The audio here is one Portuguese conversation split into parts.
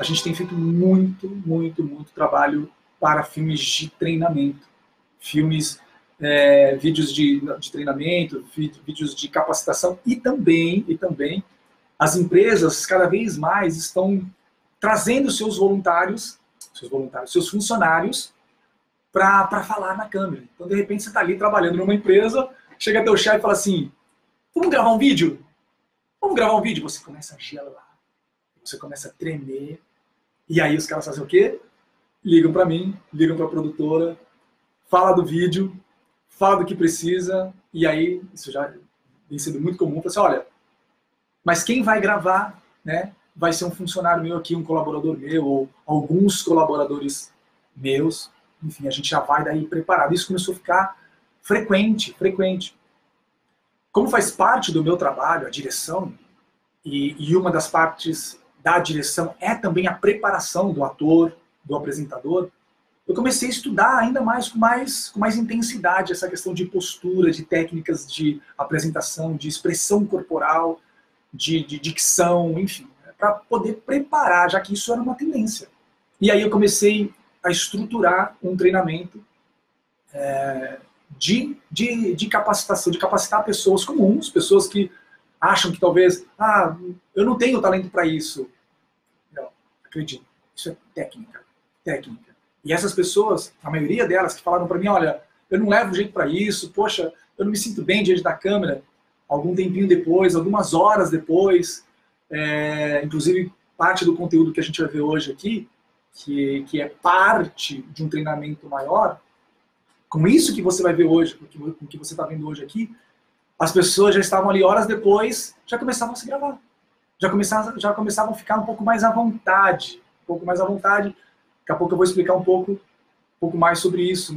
gente tem feito muito, muito, muito trabalho para filmes de treinamento, filmes, vídeos de treinamento, vídeos de capacitação e também as empresas cada vez mais estão trazendo seus funcionários para falar na câmera. Então, de repente, você está ali trabalhando numa empresa, chega teu chefe e fala assim, vamos gravar um vídeo? Vamos gravar um vídeo? Você começa a gelar, você começa a tremer, e aí os caras fazem o quê? Ligam para mim, ligam para a produtora, fala do vídeo, fala do que precisa, e aí, isso já tem sido muito comum, fala assim, olha, mas quem vai gravar, né, vai ser um funcionário meu aqui, um colaborador meu, ou alguns colaboradores meus, enfim, a gente já vai daí preparado. Isso começou a ficar frequente. Como faz parte do meu trabalho, a direção, e uma das partes da direção é também a preparação do ator, do apresentador, eu comecei a estudar ainda mais com mais intensidade essa questão de postura, de técnicas de apresentação, de expressão corporal, de dicção, enfim, para poder preparar, já que isso era uma tendência. E aí eu comecei a estruturar um treinamento de capacitação, de capacitar pessoas comuns, pessoas que acham que talvez, eu não tenho talento para isso. Não, acredito, isso é técnica. E essas pessoas, a maioria delas que falaram para mim, olha, eu não levo jeito para isso, poxa, eu não me sinto bem diante da câmera, algum tempinho depois, algumas horas depois, inclusive parte do conteúdo que a gente vai ver hoje aqui, que é parte de um treinamento maior, com isso que você vai ver hoje, com o que você está vendo hoje aqui, as pessoas já estavam ali horas depois, já começavam a se gravar. Já começavam a ficar um pouco mais à vontade. Daqui a pouco eu vou explicar um pouco mais sobre isso.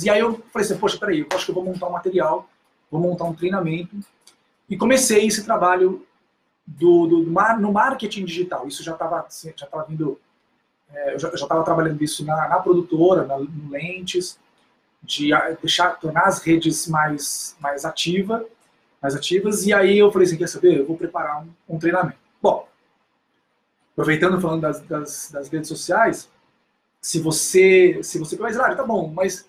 E aí eu falei assim, poxa, peraí, eu acho que eu vou montar um material, vou montar um treinamento. E comecei esse trabalho no marketing digital. Isso já estava vindo... eu já estava trabalhando isso na produtora, no Lentes, de tornar as redes mais ativas, e aí eu falei assim, quer saber, eu vou preparar um treinamento. Bom, aproveitando, falando das redes sociais, se você pensa, tá bom, mas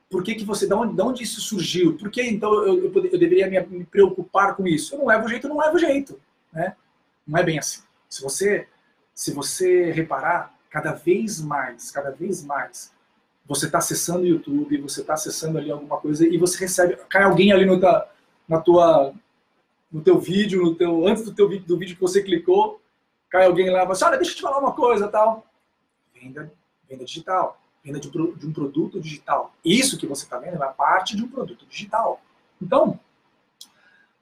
por que você, de onde isso surgiu? Por que então eu deveria me preocupar com isso? Eu não levo jeito, né? Não é bem assim. Se você reparar, cada vez mais, você está acessando o YouTube, você está acessando ali alguma coisa e você recebe, cai alguém ali no teu vídeo, antes do vídeo que você clicou, cai alguém lá e fala assim, olha, deixa eu te falar uma coisa, tal. Venda digital, venda de um produto digital. Isso que você está vendo é parte de um produto digital. Então,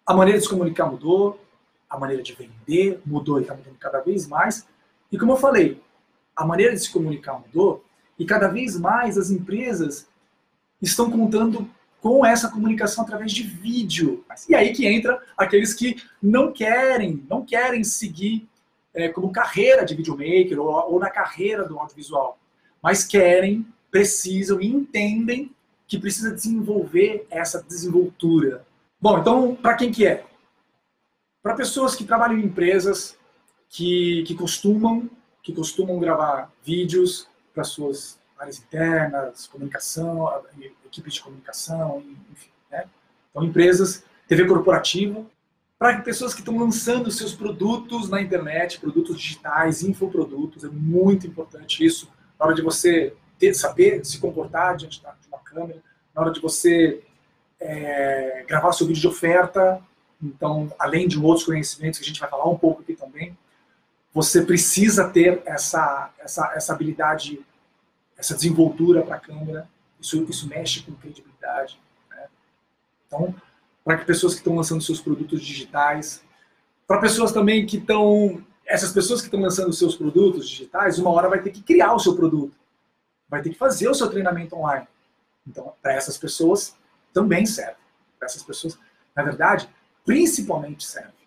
a maneira de se comunicar mudou, a maneira de vender mudou e está mudando cada vez mais. E como eu falei, a maneira de se comunicar mudou, e cada vez mais as empresas estão contando com essa comunicação através de vídeo. E aí que entra aqueles que não querem seguir como carreira de videomaker ou na carreira do audiovisual, mas precisam e entendem que precisa desenvolver essa desenvoltura. Bom, então, para quem que é? Para pessoas que trabalham em empresas que costumam gravar vídeos para suas áreas internas, comunicação, equipes de comunicação, enfim, né? Então, empresas, TV corporativa, para pessoas que estão lançando seus produtos na internet, produtos digitais, infoprodutos, é muito importante isso, na hora de você saber se comportar diante de uma câmera, na hora de você gravar seu vídeo de oferta, então, além de outros conhecimentos que a gente vai falar um pouco aqui também, você precisa ter essa habilidade, essa desenvoltura para a câmera, isso mexe com credibilidade, né? Então, para pessoas que estão lançando seus produtos digitais, para pessoas também essas pessoas que estão lançando seus produtos digitais, uma hora vai ter que criar o seu produto, vai ter que fazer o seu treinamento online. Então, para essas pessoas também serve. Para essas pessoas, na verdade, principalmente serve.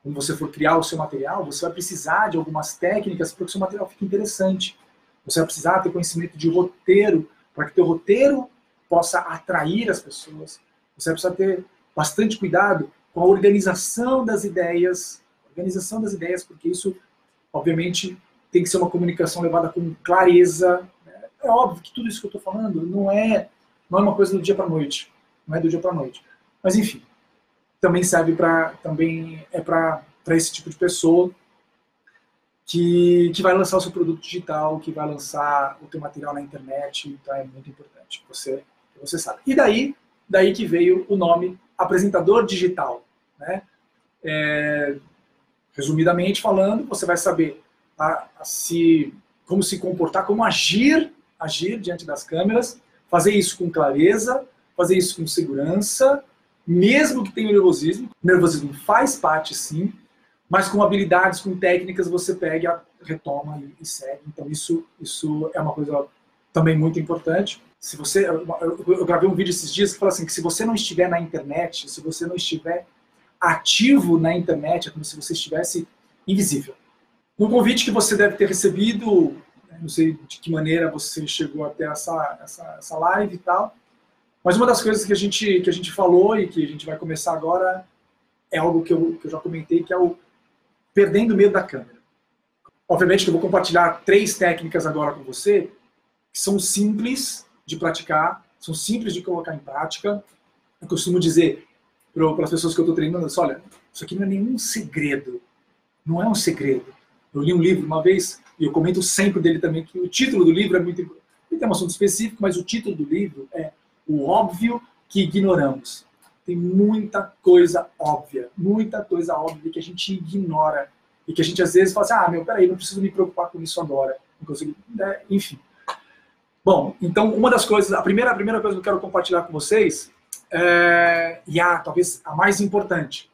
Quando você for criar o seu material, você vai precisar de algumas técnicas para que o seu material fique interessante. Você vai precisar ter conhecimento de roteiro, para que o teu roteiro possa atrair as pessoas. Você vai precisar ter bastante cuidado com a organização das ideias, porque isso Obviamente, tem que ser uma comunicação levada com clareza. É óbvio que tudo isso que eu estou falando não é uma coisa do dia para a noite. Não é do dia para a noite. Mas, enfim, também serve para esse tipo de pessoa que vai lançar o seu produto digital, que vai lançar o teu material na internet. Então, é muito importante que você saiba. E daí que veio o nome apresentador digital, né? Resumidamente falando, você vai saber como se comportar, como agir diante das câmeras, fazer isso com clareza, fazer isso com segurança, mesmo que tenha nervosismo. O nervosismo faz parte, sim, mas com habilidades, com técnicas, você pega, retoma e segue. Então, isso é uma coisa também muito importante. Eu gravei um vídeo esses dias que fala assim, que se você não estiver na internet, se você não estiver ativo na internet, é como se você estivesse invisível. Um convite que você deve ter recebido, não sei de que maneira você chegou até essa live e tal, mas uma das coisas que a gente falou e que a gente vai começar agora é algo que eu já comentei, que é o perdendo o medo da câmera. Obviamente que eu vou compartilhar 3 técnicas agora com você, que são simples de praticar, são simples de colocar em prática. Eu costumo dizer para as pessoas que eu estou treinando, olha, isso aqui não é nenhum segredo, não é um segredo. Eu li um livro uma vez, e eu comento sempre dele também, que o título do livro é muito importante. Ele tem um assunto específico, mas o título do livro é O Óbvio que Ignoramos. Tem muita coisa óbvia que a gente ignora, e que a gente às vezes fala assim, peraí, não preciso me preocupar com isso agora. Não consigo, enfim. Bom, então uma das coisas, a primeira coisa que eu quero compartilhar com vocês, talvez a mais importante,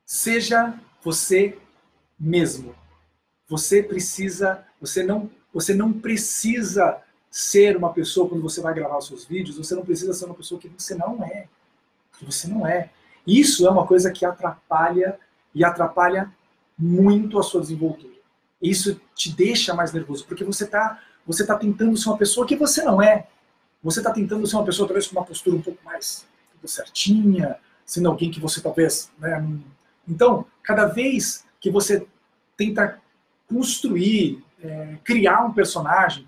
seja você mesmo. Você não precisa ser uma pessoa, quando você vai gravar os seus vídeos, você não precisa ser uma pessoa que você não é. Isso é uma coisa que atrapalha muito a sua desenvoltura. Isso te deixa mais nervoso, porque você tá tentando ser uma pessoa que você não é. Você está tentando ser uma pessoa, talvez, com uma postura um pouco mais certinha, sendo alguém que você talvez... Então, cada vez que você tenta construir, criar um personagem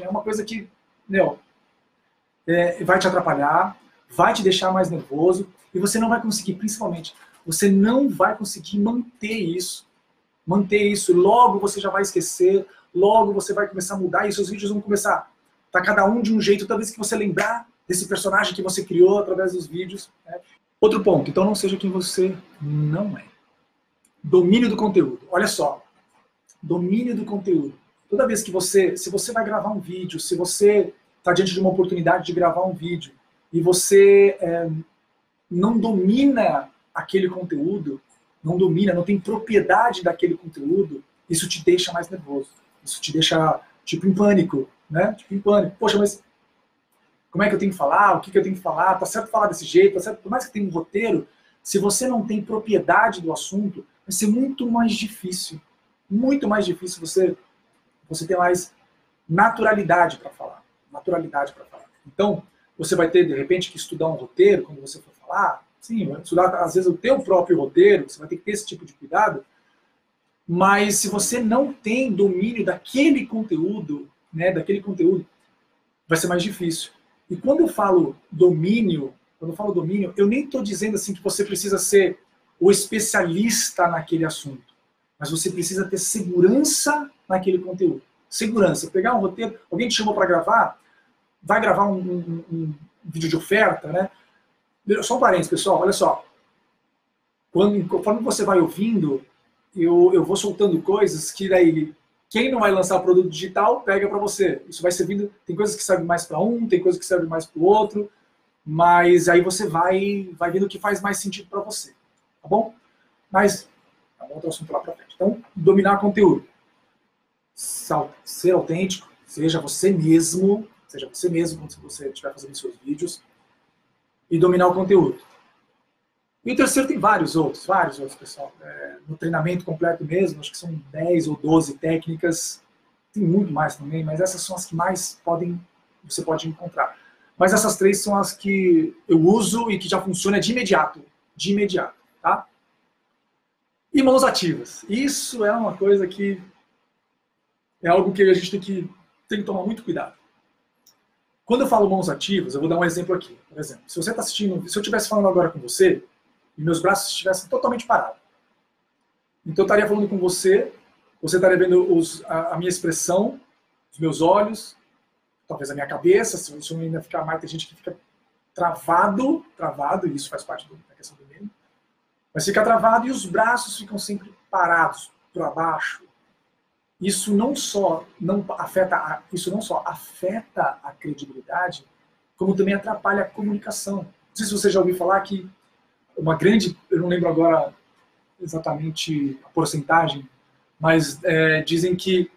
é uma coisa que, vai te atrapalhar, vai te deixar mais nervoso, e você não vai conseguir, principalmente, você não vai conseguir manter isso. Logo você já vai esquecer, logo você vai começar a mudar, e seus vídeos vão começar... Tá cada um de um jeito, toda vez que você lembrar desse personagem que você criou através dos vídeos. Né? Outro ponto, então não seja quem você não é. Domínio do conteúdo. Olha só, domínio do conteúdo. Toda vez que se você vai gravar um vídeo, se você está diante de uma oportunidade de gravar um vídeo e você não domina aquele conteúdo, não tem propriedade daquele conteúdo, isso te deixa mais nervoso. Isso te deixa, em pânico. Né? Em pânico. Poxa, mas como é que eu tenho que falar? O que eu tenho que falar? Tá certo falar desse jeito? Tá certo? Por mais que tenha um roteiro, se você não tem propriedade do assunto, vai ser muito mais difícil você ter mais naturalidade para falar. Então, você vai ter, de repente, que estudar um roteiro quando você for falar. Sim, estudar, às vezes, o teu próprio roteiro, você vai ter que ter esse tipo de cuidado. Mas se você não tem domínio daquele conteúdo, vai ser mais difícil. E quando eu falo domínio, eu nem estou dizendo assim que você precisa ser o especialista naquele assunto, mas você precisa ter segurança naquele conteúdo. Segurança. Pegar um roteiro, alguém te chamou para gravar, vai gravar um vídeo de oferta, né? Só um parênteses, pessoal, olha só. Conforme você vai ouvindo, eu vou soltando coisas que daí quem não vai lançar produto digital pega para você. Isso vai servindo. Tem coisas que servem mais para um, tem coisas que servem mais para o outro, mas aí você vai vendo o que faz mais sentido para você, tá bom? Mas é um outro assunto lá para frente. Então, dominar conteúdo, ser autêntico, seja você mesmo quando você estiver fazendo seus vídeos, e dominar o conteúdo. E o terceiro tem vários outros, pessoal. No treinamento completo mesmo, acho que são 10 ou 12 técnicas. Tem muito mais também, mas essas são as que mais você pode encontrar. Mas essas 3 são as que eu uso e que já funciona de imediato. Tá? E mãos ativas. Isso é uma coisa que é algo que a gente tem que tomar muito cuidado. Quando eu falo mãos ativas, eu vou dar um exemplo aqui. Por exemplo, se você está assistindo, se eu estivesse falando agora com você e meus braços estivessem totalmente parados, então eu estaria falando com você, você estaria vendo a minha expressão, os meus olhos, talvez a minha cabeça, se você ainda ficar mais, tem gente que fica travado, e isso faz parte da questão do medo, mas fica travado e os braços ficam sempre parados para baixo. Isso não só afeta a credibilidade, como também atrapalha a comunicação. Não sei se você já ouviu falar que eu não lembro agora exatamente a porcentagem, mas dizem que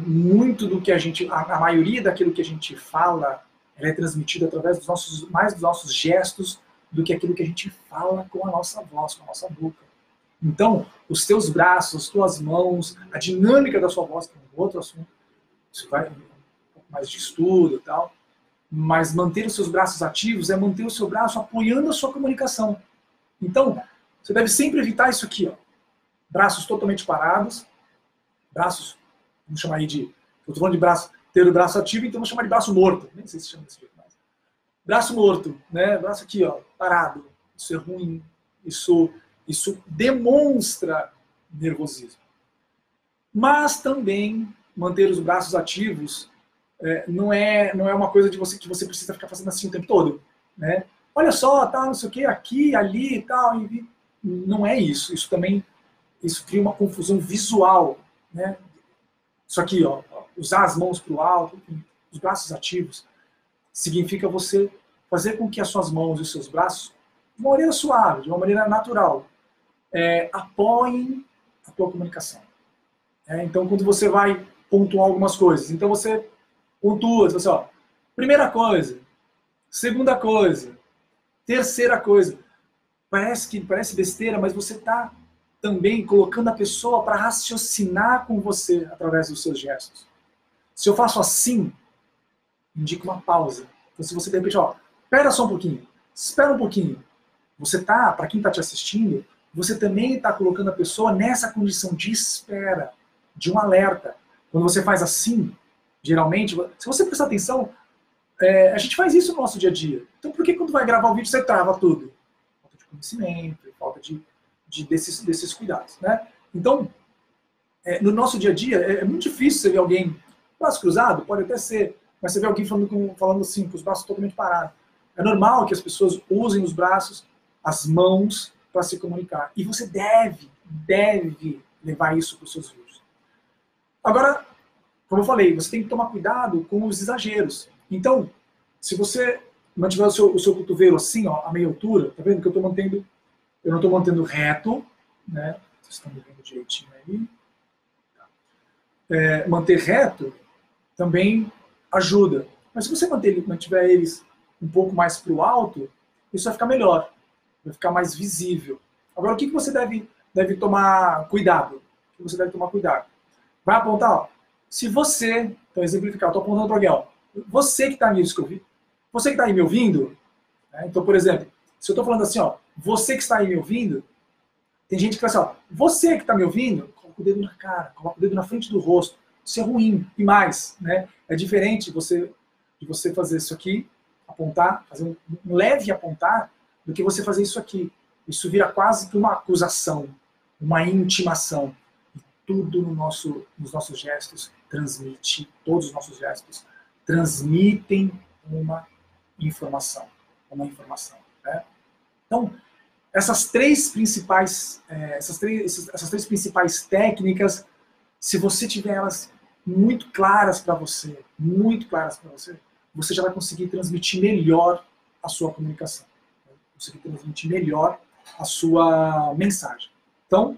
muito do que a maioria daquilo que a gente fala, ela é transmitida através mais dos nossos gestos do que aquilo que a gente fala com a nossa voz, com a nossa boca. Então, os teus braços, as tuas mãos, a dinâmica da sua voz, que é um outro assunto, isso vai um pouco mais de estudo e tal, mas manter os seus braços ativos é manter o seu braço apoiando a sua comunicação. Então, você deve sempre evitar isso aqui, ó. Braços totalmente parados, braços, vamos chamar aí de, eu estou falando de braço, ter o braço ativo, então vamos chamar de braço morto, nem sei se chama desse jeito mais. Braço morto, né? Braço aqui, ó, parado, isso é ruim, isso demonstra nervosismo. Mas também manter os braços ativos não é uma coisa que você precisa ficar fazendo assim o tempo todo, né? Olha só, tá, não sei o que, aqui, ali e tal. Não é isso. Isso cria uma confusão visual, né? Isso aqui, ó, usar as mãos para o alto, enfim, os braços ativos, significa você fazer com que as suas mãos e os seus braços, de uma maneira suave, de uma maneira natural, apoiem a tua comunicação. Então, quando você vai pontuar algumas coisas, então você pontua, você ó, primeira coisa, segunda coisa, terceira coisa. Parece besteira, mas você está também colocando a pessoa para raciocinar com você através dos seus gestos. Se eu faço assim, indica uma pausa. Então, se você de repente, ó, espera só um pouquinho, espera um pouquinho. Você tá, para quem está te assistindo, você também está colocando a pessoa nessa condição de espera, de um alerta. Quando você faz assim, geralmente, se você prestar atenção, a gente faz isso no nosso dia a dia. Então por que quando vai gravar o vídeo você trava tudo? Falta de conhecimento, falta desses cuidados, né? Então, no nosso dia a dia, é muito difícil você ver alguém, braço cruzado, pode até ser, mas você vê alguém falando assim, com os braços totalmente parados. É normal que as pessoas usem os braços, as mãos, para se comunicar. E você deve levar isso para os seus vídeos. Agora, como eu falei, você tem que tomar cuidado com os exageros. Então, se você mantiver o seu cotovelo assim, ó, a meia altura, tá vendo que eu não estou mantendo reto, né? Vocês estão me vendo direitinho aí. Manter reto também ajuda. Mas se você mantiver eles um pouco mais para o alto, isso vai ficar melhor, vai ficar mais visível. Agora, o que você deve tomar cuidado? O que você deve tomar cuidado? Vai apontar, ó, se você, então exemplificar, eu estou apontando para alguém, ó, você que está aí me ouvindo, né? Então, por exemplo, se eu estou falando assim, ó, você que está aí me ouvindo, tem gente que fala assim, ó, você que está me ouvindo, coloca o dedo na cara, coloca o dedo na frente do rosto. Isso é ruim, e mais, né? É diferente de você fazer isso aqui, apontar, fazer um leve apontar, do que você fazer isso aqui. Isso vira quase que uma acusação, uma intimação. E tudo nos nossos gestos transmite, todos os nossos gestos transmitem uma informação. Né? Então, essas três principais técnicas, se você tiver elas muito claras para você, você já vai conseguir transmitir melhor a sua comunicação. Conseguir transmitir melhor a sua mensagem. Então,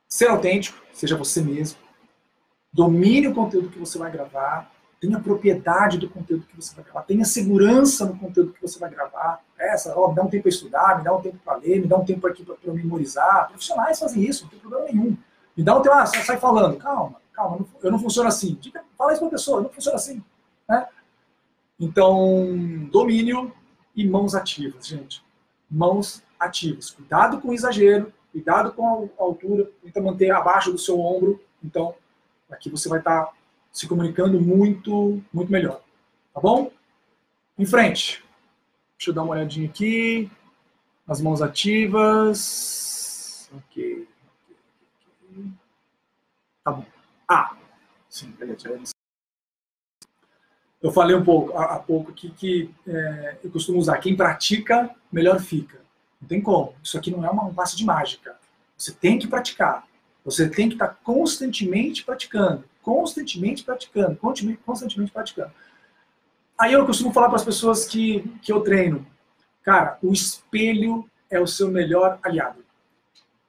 ser autêntico, seja você mesmo, domine o conteúdo que você vai gravar, tenha propriedade do conteúdo que você vai gravar, tenha segurança no conteúdo que você vai gravar. Me dá um tempo para estudar, me dá um tempo para ler, me dá um tempo aqui para memorizar. Profissionais fazem isso, não tem problema nenhum. Me dá um tempo, você sai falando, calma, eu não funciono assim. Fala isso para a pessoa, não funciona assim. Né? Então, domínio e mãos ativas, gente. Mãos ativas. Cuidado com o exagero, cuidado com a altura, tenta manter abaixo do seu ombro. Então, aqui você vai estar se comunicando muito, muito melhor. Tá bom? Em frente. Deixa eu dar uma olhadinha aqui. As mãos ativas. Ok. Tá bom. Sim, beleza. Eu falei há pouco aqui que eu costumo usar. Quem pratica, melhor fica. Não tem como. Isso aqui não é um passe de mágica. Você tem que praticar. Você tem que estar constantemente praticando. Constantemente praticando. Constantemente praticando. Aí eu costumo falar para as pessoas que eu treino. Cara, o espelho é o seu melhor aliado.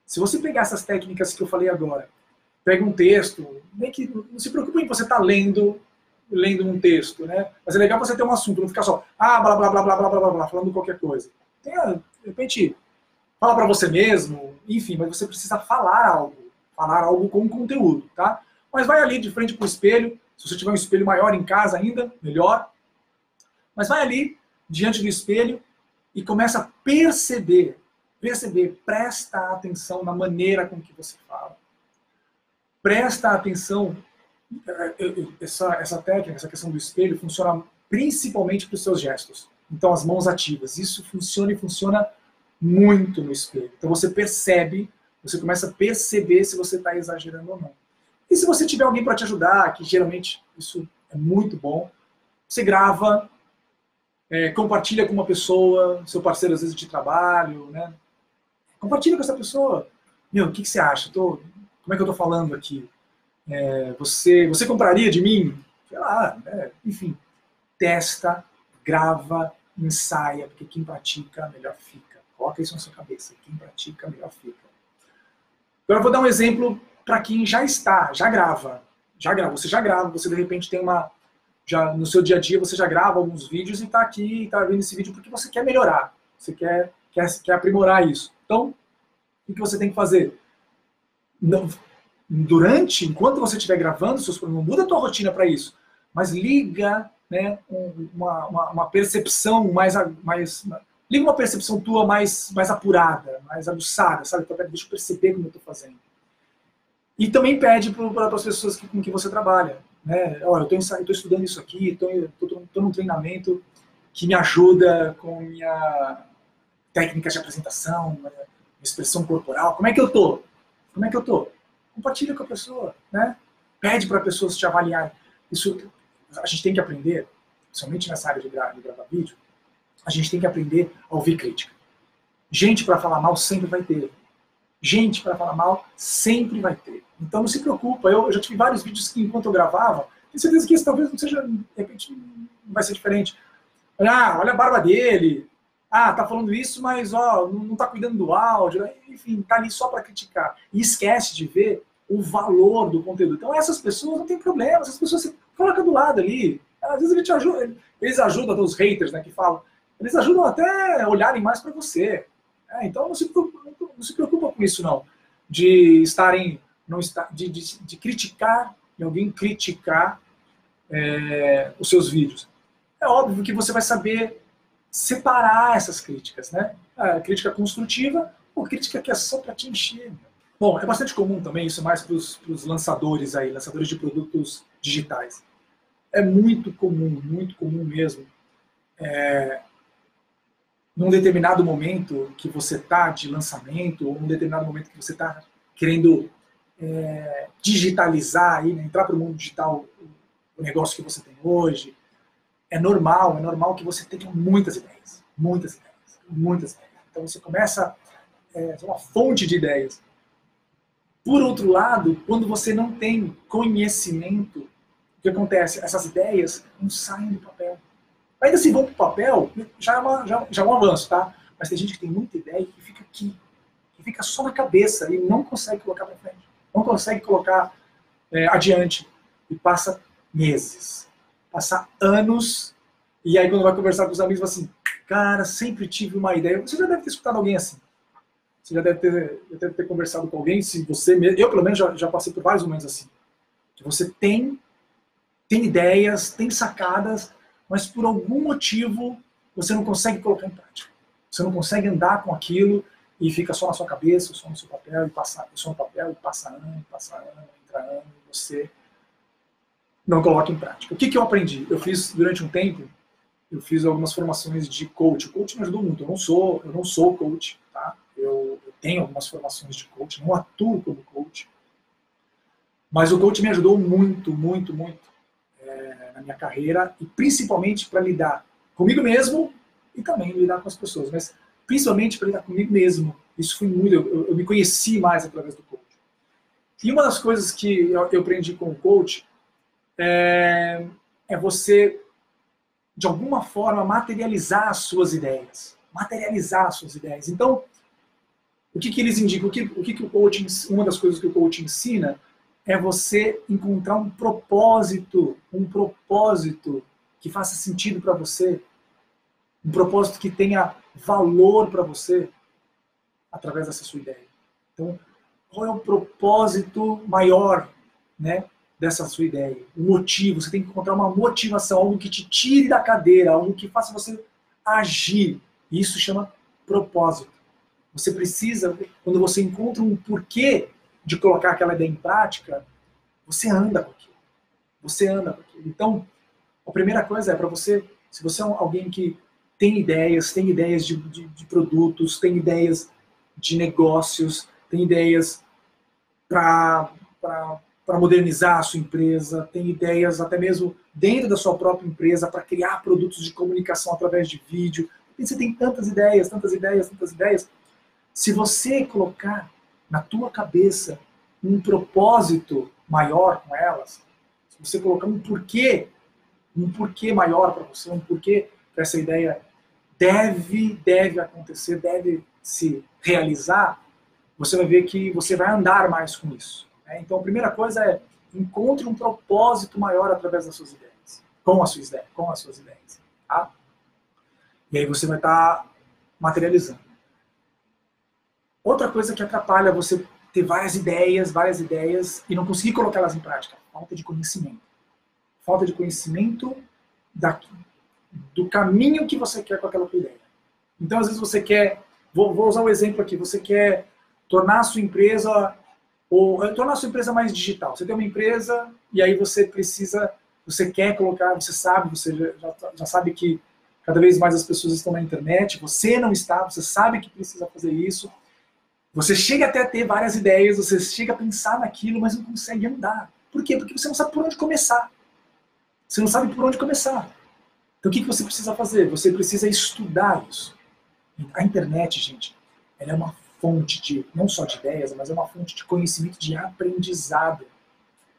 Se você pegar essas técnicas que eu falei agora, pega um texto, nem que não se preocupe em você estar lendo um texto, né? Mas é legal você ter um assunto, não ficar só blá blá blá blá blá blá blá blá falando qualquer coisa. De repente, fala para você mesmo, enfim, mas você precisa falar algo com conteúdo, tá? Mas vai ali de frente para o espelho, se você tiver um espelho maior em casa ainda, melhor. Mas vai ali diante do espelho e começa a perceber, presta atenção na maneira com que você fala. Presta atenção, essa técnica, essa questão do espelho funciona principalmente para os seus gestos. Então as mãos ativas, isso funciona e funciona muito no espelho. Então você percebe, você começa a perceber se você está exagerando ou não. E se você tiver alguém para te ajudar, que geralmente isso é muito bom, você grava, compartilha com uma pessoa, seu parceiro às vezes de trabalho, né? Compartilha com essa pessoa. Meu, o que você acha? Como é que eu estou falando aqui? Você compraria de mim? Sei lá, enfim. Testa, grava, ensaia, porque quem pratica, melhor fica. Coloca isso na sua cabeça. Quem pratica, melhor fica. Agora eu vou dar um exemplo para quem já grava. Você já grava, você de repente tem no seu dia a dia você já grava alguns vídeos e está aqui, está vendo esse vídeo porque você quer melhorar, você quer aprimorar isso. Então, o que você tem que fazer? Enquanto você estiver gravando seus programas, não muda a tua rotina para isso, mas liga, né, uma percepção liga uma percepção tua mais apurada, mais aguçada, sabe? Deixa eu perceber como eu estou fazendo. E também pede para as pessoas com que você trabalha. Né? Olha, eu estou estudando isso aqui, estou num treinamento que me ajuda com minha técnica de apresentação, minha expressão corporal. Como é que eu estou? Compartilha com a pessoa. Né? Pede para pessoas te avaliarem. Isso a gente tem que aprender, principalmente nessa área de gravar vídeo, a gente tem que aprender a ouvir crítica. Gente para falar mal sempre vai ter. Gente para falar mal sempre vai ter. Então não se preocupa. Eu já tive vários vídeos que enquanto eu gravava, tenho certeza que esse talvez não seja, de repente, não vai ser diferente. Olha a barba dele. Tá falando isso, mas não tá cuidando do áudio. Enfim, tá ali só para criticar. E esquece de ver o valor do conteúdo. Então essas pessoas não tem problema. Essas pessoas você coloca do lado ali. Às vezes eles ajudam os haters, né, que falam. Eles ajudam até a olharem mais para você. Então não se preocupa com isso, não. De criticar, de alguém criticar os seus vídeos. É óbvio que você vai saber separar essas críticas, né? A crítica construtiva ou crítica que é só para te encher. Bom, é bastante comum também, isso mais para os lançadores aí, lançadores de produtos digitais. É muito comum mesmo. Num determinado momento que você está de lançamento, ou num determinado momento que você está querendo digitalizar, aí, né, entrar para o mundo digital, o negócio que você tem hoje, é normal que você tenha muitas ideias. Então você começa uma fonte de ideias. Por outro lado, quando você não tem conhecimento, o que acontece? Essas ideias não saem do papel. Ainda se vão para o papel, já é um avanço, tá? Mas tem gente que tem muita ideia que fica aqui, que fica só na cabeça e não consegue colocar para frente, não consegue colocar adiante. E passa meses, passa anos, e aí quando vai conversar com os amigos, assim, cara, sempre tive uma ideia. Você já deve ter escutado alguém assim. Você já deve ter conversado com alguém, se você mesmo, eu pelo menos já passei por vários momentos assim. Que você tem ideias, tem sacadas, mas por algum motivo você não consegue colocar em prática. Você não consegue andar com aquilo e fica só na sua cabeça, só no seu papel, e passa, só no papel, e passa ano, entra ano, e você não coloca em prática. O que eu aprendi? Eu fiz, durante um tempo, eu fiz algumas formações de coach. O coach me ajudou muito. Eu não sou coach, tá? Eu tenho algumas formações de coach, não atuo como coach. Mas o coach me ajudou muito, muito, muito na minha carreira, e principalmente para lidar comigo mesmo e também lidar com as pessoas, mas principalmente para lidar comigo mesmo. Isso foi muito, eu me conheci mais através do coach. E uma das coisas que eu aprendi com o coach é você, de alguma forma, materializar as suas ideias. Materializar as suas ideias. Então, o que eles indicam? O que o coach, uma das coisas que o coach ensina é você encontrar um propósito que faça sentido para você, um propósito que tenha valor para você através dessa sua ideia. Então, qual é o propósito maior, né, dessa sua ideia? O motivo, você tem que encontrar uma motivação, algo que te tire da cadeira, algo que faça você agir. E isso chama propósito. Você precisa, quando você encontra um porquê de colocar aquela ideia em prática, você anda com aquilo. Você anda com aquilo. Então, a primeira coisa é para você, se você é alguém que tem ideias de produtos, tem ideias de negócios, tem ideias para modernizar a sua empresa, tem ideias até mesmo dentro da sua própria empresa para criar produtos de comunicação através de vídeo. E você tem tantas ideias. Se você colocar na tua cabeça um propósito maior com elas, se você colocar um porquê maior para você, um porquê para essa ideia deve acontecer, deve se realizar, você vai ver que você vai andar mais com isso. Né? Então, a primeira coisa é encontre um propósito maior através das suas ideias, com as suas ideias. Tá? E aí você vai estar materializando. Outra coisa que atrapalha você ter várias ideias e não conseguir colocá-las em prática, falta de conhecimento. Falta de conhecimento do caminho que você quer com aquela tua ideia. Então, às vezes você quer, vou usar um exemplo aqui, você quer tornar a sua empresa mais digital. Você tem uma empresa e aí você quer colocar, você já sabe que cada vez mais as pessoas estão na internet, você não está, você sabe que precisa fazer isso. Você chega até a ter várias ideias, você chega a pensar naquilo, mas não consegue andar. Por quê? Porque você não sabe por onde começar. Você não sabe por onde começar. Então o que você precisa fazer? Você precisa estudar isso. A internet, gente, ela é uma fonte não só de ideias, mas é uma fonte de conhecimento, de aprendizado.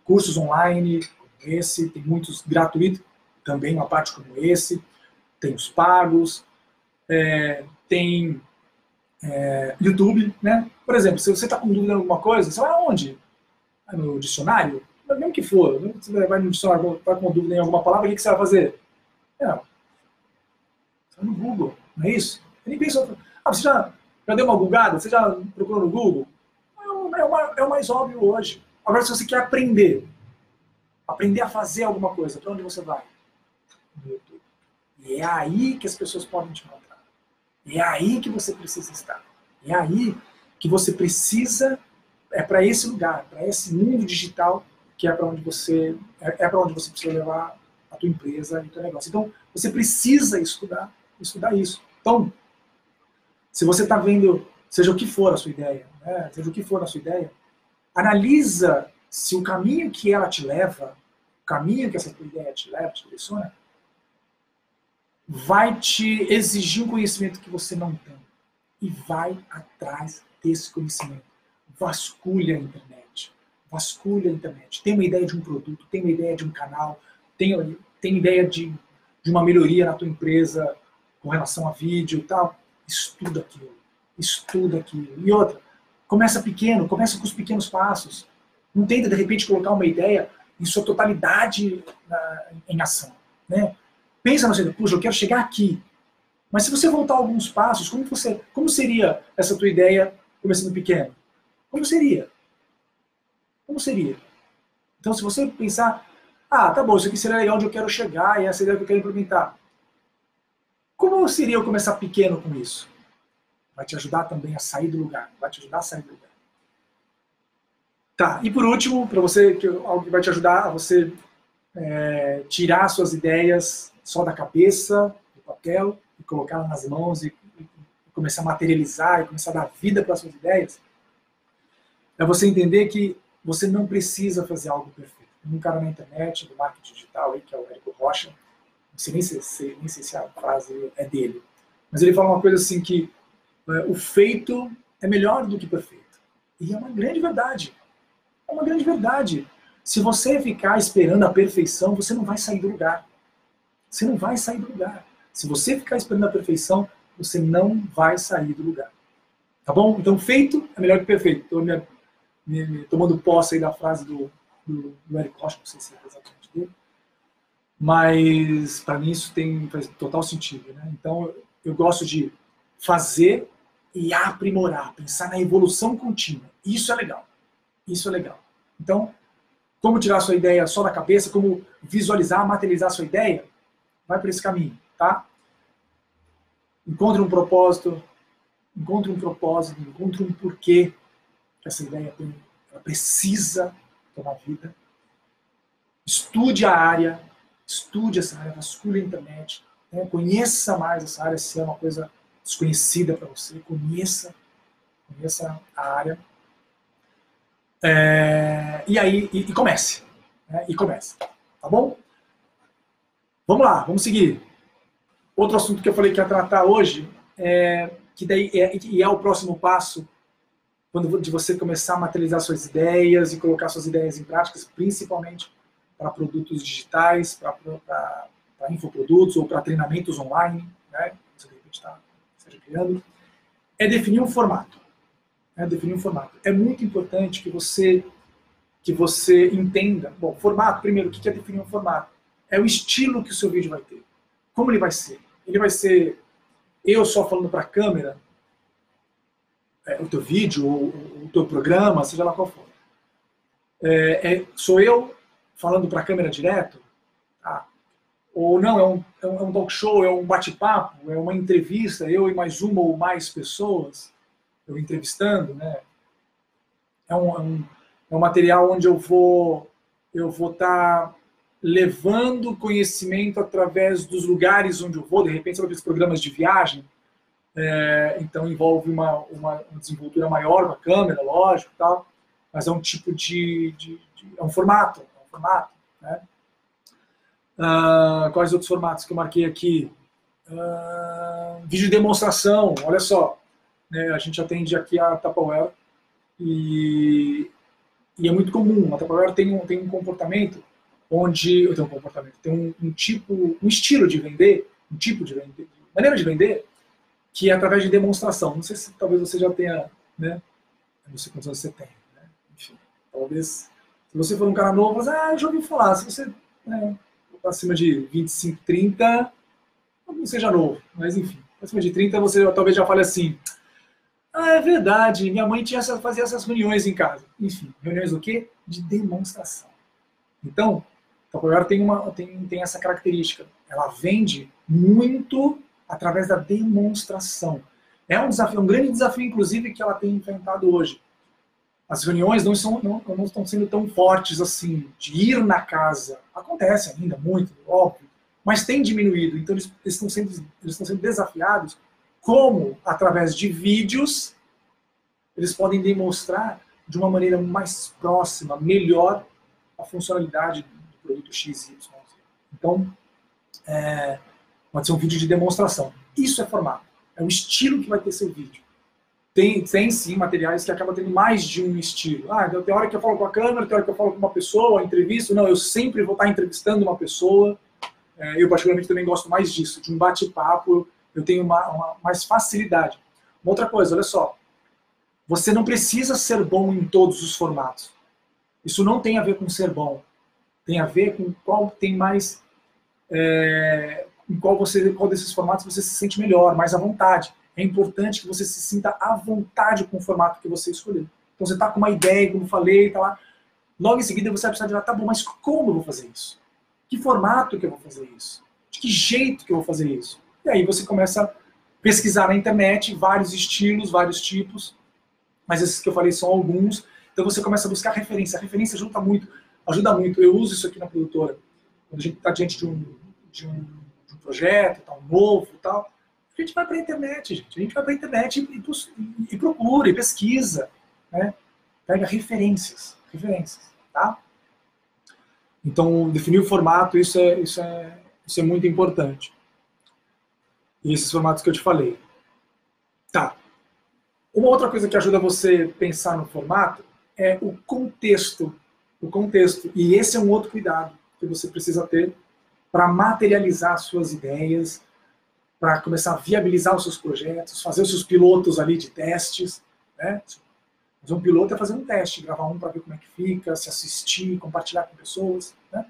Cursos online, como esse, tem muitos gratuitos, também uma parte como esse, tem os pagos, tem YouTube, né? Por exemplo, se você está com dúvida em alguma coisa, você vai aonde? Vai no dicionário? Mesmo que for, você vai no dicionário, está com dúvida em alguma palavra, o que você vai fazer? Você vai no Google, não é isso? Eu nem penso, você já deu uma googada? Você já procurou no Google? É o mais óbvio hoje. Agora, se você quer aprender a fazer alguma coisa, para onde você vai? No YouTube. E é aí que as pessoas podem te encontrar. É aí que você precisa estar. É aí que você precisa, para esse lugar, para esse mundo digital, que é para onde você precisa levar a tua empresa e o teu negócio. Então, você precisa estudar isso. Então, se você está vendo, seja o que for a sua ideia, né? Seja o que for a sua ideia, analisa se o caminho que ela te leva, o caminho que essa tua ideia te leva, te direciona, vai te exigir um conhecimento que você não tem. E vai atrás desse conhecimento. Vasculha a internet. Tem uma ideia de um produto, tem uma ideia de um canal, tem ideia de uma melhoria na tua empresa com relação a vídeo e tal. Estuda aquilo. E outra, começa pequeno, começa com os pequenos passos. Não tenta, de repente, colocar uma ideia em sua totalidade em ação. Né? Pensa no puxa, eu quero chegar aqui. Mas se você voltar alguns passos, como seria essa tua ideia começando pequeno? Como seria? Então, se você pensar, tá bom, isso aqui seria legal onde eu quero chegar e essa ideia que eu quero implementar. Como seria eu começar pequeno com isso? Vai te ajudar também a sair do lugar. Vai te ajudar a sair do lugar. Tá, e por último, para você, algo que vai te ajudar a você tirar suas ideias só da cabeça, do papel, e colocá-las nas mãos e começar a materializar e começar a dar vida para suas ideias, é você entender que você não precisa fazer algo perfeito. Tem um cara na internet, do marketing digital, aí, que é o Érico Rocha, não sei nem se a frase é dele, mas ele fala uma coisa assim que o feito é melhor do que perfeito. E é uma grande verdade. É uma grande verdade. Se você ficar esperando a perfeição, você não vai sair do lugar. Você não vai sair do lugar. Se você ficar esperando a perfeição, você não vai sair do lugar. Tá bom? Então, feito é melhor que perfeito. Estou tomando posse aí da frase do Érico Rocha, não sei se é exatamente dele. Mas, para mim, isso faz total sentido. Né? Então, eu gosto de fazer e aprimorar, pensar na evolução contínua. Isso é legal. Isso é legal. Então, como tirar a sua ideia só da cabeça, como visualizar, materializar a sua ideia, vai por esse caminho, tá? Encontre um propósito, encontre um porquê que essa ideia tem, ela precisa tomar vida. Estude a área, estude essa área, vasculhe a internet, né? Conheça mais essa área, se é uma coisa desconhecida para você, conheça a área. E aí, comece. Né? E comece. Tá bom? Vamos lá, vamos seguir. Outro assunto que eu falei que ia tratar hoje, que daí é o próximo passo, de você começar a materializar suas ideias e colocar suas ideias em práticas, principalmente para produtos digitais, para infoprodutos ou para treinamentos online, né? Você de repente esteja criando, é definir um formato. Definir um formato. É muito importante que você entenda. Bom, formato, primeiro, o que é definir um formato? É o estilo que o seu vídeo vai ter. Como ele vai ser? Ele vai ser eu só falando para a câmera, o teu vídeo, ou o teu programa, seja lá qual for. Sou eu falando para a câmera direto? Ou não, é um talk show, é um bate-papo, é uma entrevista, eu e mais uma ou mais pessoas, eu entrevistando, né? É um material onde eu vou estar levando conhecimento através dos lugares onde eu vou, de repente, sobre os programas de viagem, então envolve uma desenvoltura maior com a câmera, lógico, tal, mas é um tipo é um formato, né? Quais outros formatos que eu marquei aqui? Vídeo de demonstração, olha só, né, a gente atende aqui a Tupperware e é muito comum. A Tupperware tem um comportamento onde tem um estilo de vender, maneira de vender, que é através de demonstração. Não sei se talvez você já tenha, né? Eu não sei quantos anos você tem, né? Enfim, talvez, se você for um cara novo, você eu já ouvi falar. Se você acima de 25, 30, não seja novo, mas enfim, acima de 30 você talvez já fale assim: é verdade, minha mãe fazia essas reuniões em casa. Enfim, reuniões do quê? De demonstração. Então, a Tupperware tem essa característica. Ela vende muito através da demonstração. É um desafio, um grande desafio, inclusive, que ela tem enfrentado hoje. As reuniões não estão sendo tão fortes assim, de ir na casa. Acontece ainda muito, óbvio, mas tem diminuído. Então, eles estão sendo desafiados como, através de vídeos, eles podem demonstrar de uma maneira mais próxima, melhor, a funcionalidade do produto X, Y, Z. Então, pode ser um vídeo de demonstração. Isso é formato. É o estilo que vai ter seu vídeo. Tem sim materiais que acabam tendo mais de um estilo. Tem hora que eu falo com a câmera, tem hora que eu falo com uma pessoa, entrevisto. Não, eu sempre vou estar entrevistando uma pessoa. Eu particularmente também gosto mais disso, de um bate-papo. Eu tenho mais facilidade. Uma outra coisa, olha só. Você não precisa ser bom em todos os formatos. Isso não tem a ver com ser bom. Tem a ver com qual tem mais... em qual desses formatos você se sente melhor, mais à vontade. É importante que você se sinta à vontade com o formato que você escolheu. Então você está com uma ideia, como eu falei, tá lá. Logo em seguida você vai precisar de, tá bom, mas como eu vou fazer isso? Que formato que eu vou fazer isso? De que jeito que eu vou fazer isso? E aí você começa a pesquisar na internet vários estilos, vários tipos, mas esses que eu falei são alguns. Então você começa a buscar referência. A referência ajuda muito. Eu uso isso aqui na produtora. Quando a gente está diante de um projeto, tal, novo e tal, a gente vai para a internet, gente. A gente vai para a internet e procura, e pesquisa, né? Pega referências, tá? Então, definir o formato, isso é muito importante. E esses formatos que eu te falei. Tá. Uma outra coisa que ajuda você a pensar no formato é o contexto. O contexto. E esse é um outro cuidado que você precisa ter para materializar suas ideias, para começar a viabilizar os seus projetos, fazer os seus pilotos ali de testes, né? Fazer um piloto é fazer um teste, gravar um para ver como é que fica, se assistir, compartilhar com pessoas, né?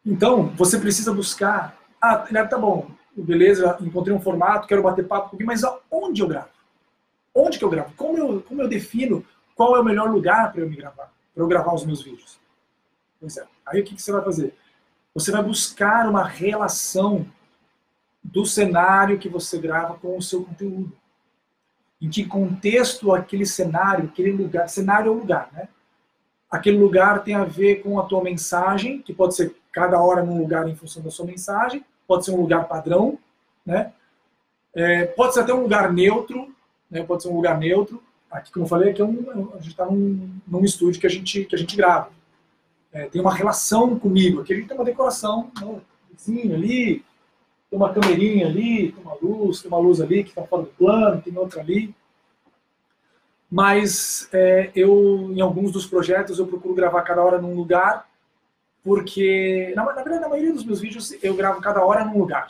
Então, você precisa buscar... tá bom, beleza, encontrei um formato, quero bater papo com alguém, mas onde eu gravo? Onde que eu gravo? Como eu defino qual é o melhor lugar para eu me gravar, para eu gravar os meus vídeos? Pois é. Aí o que você vai fazer? Você vai buscar uma relação do cenário que você grava com o seu conteúdo. Em que contexto aquele cenário, aquele lugar... Cenário é o lugar, né? Aquele lugar tem a ver com a tua mensagem, que pode ser cada hora num lugar em função da sua mensagem, pode ser um lugar padrão, né? Pode ser até um lugar neutro, né? Pode ser um lugar neutro. Aqui, como eu falei, aqui a gente está num estúdio que a gente grava. Tem uma relação comigo. Aqui a gente tem uma decoração, um vizinho ali, tem uma camerinha ali, tem uma luz ali que está fora do plano, tem outra ali. Mas em alguns dos projetos, eu procuro gravar cada hora num lugar, porque, na verdade, na maioria dos meus vídeos, eu gravo cada hora num lugar.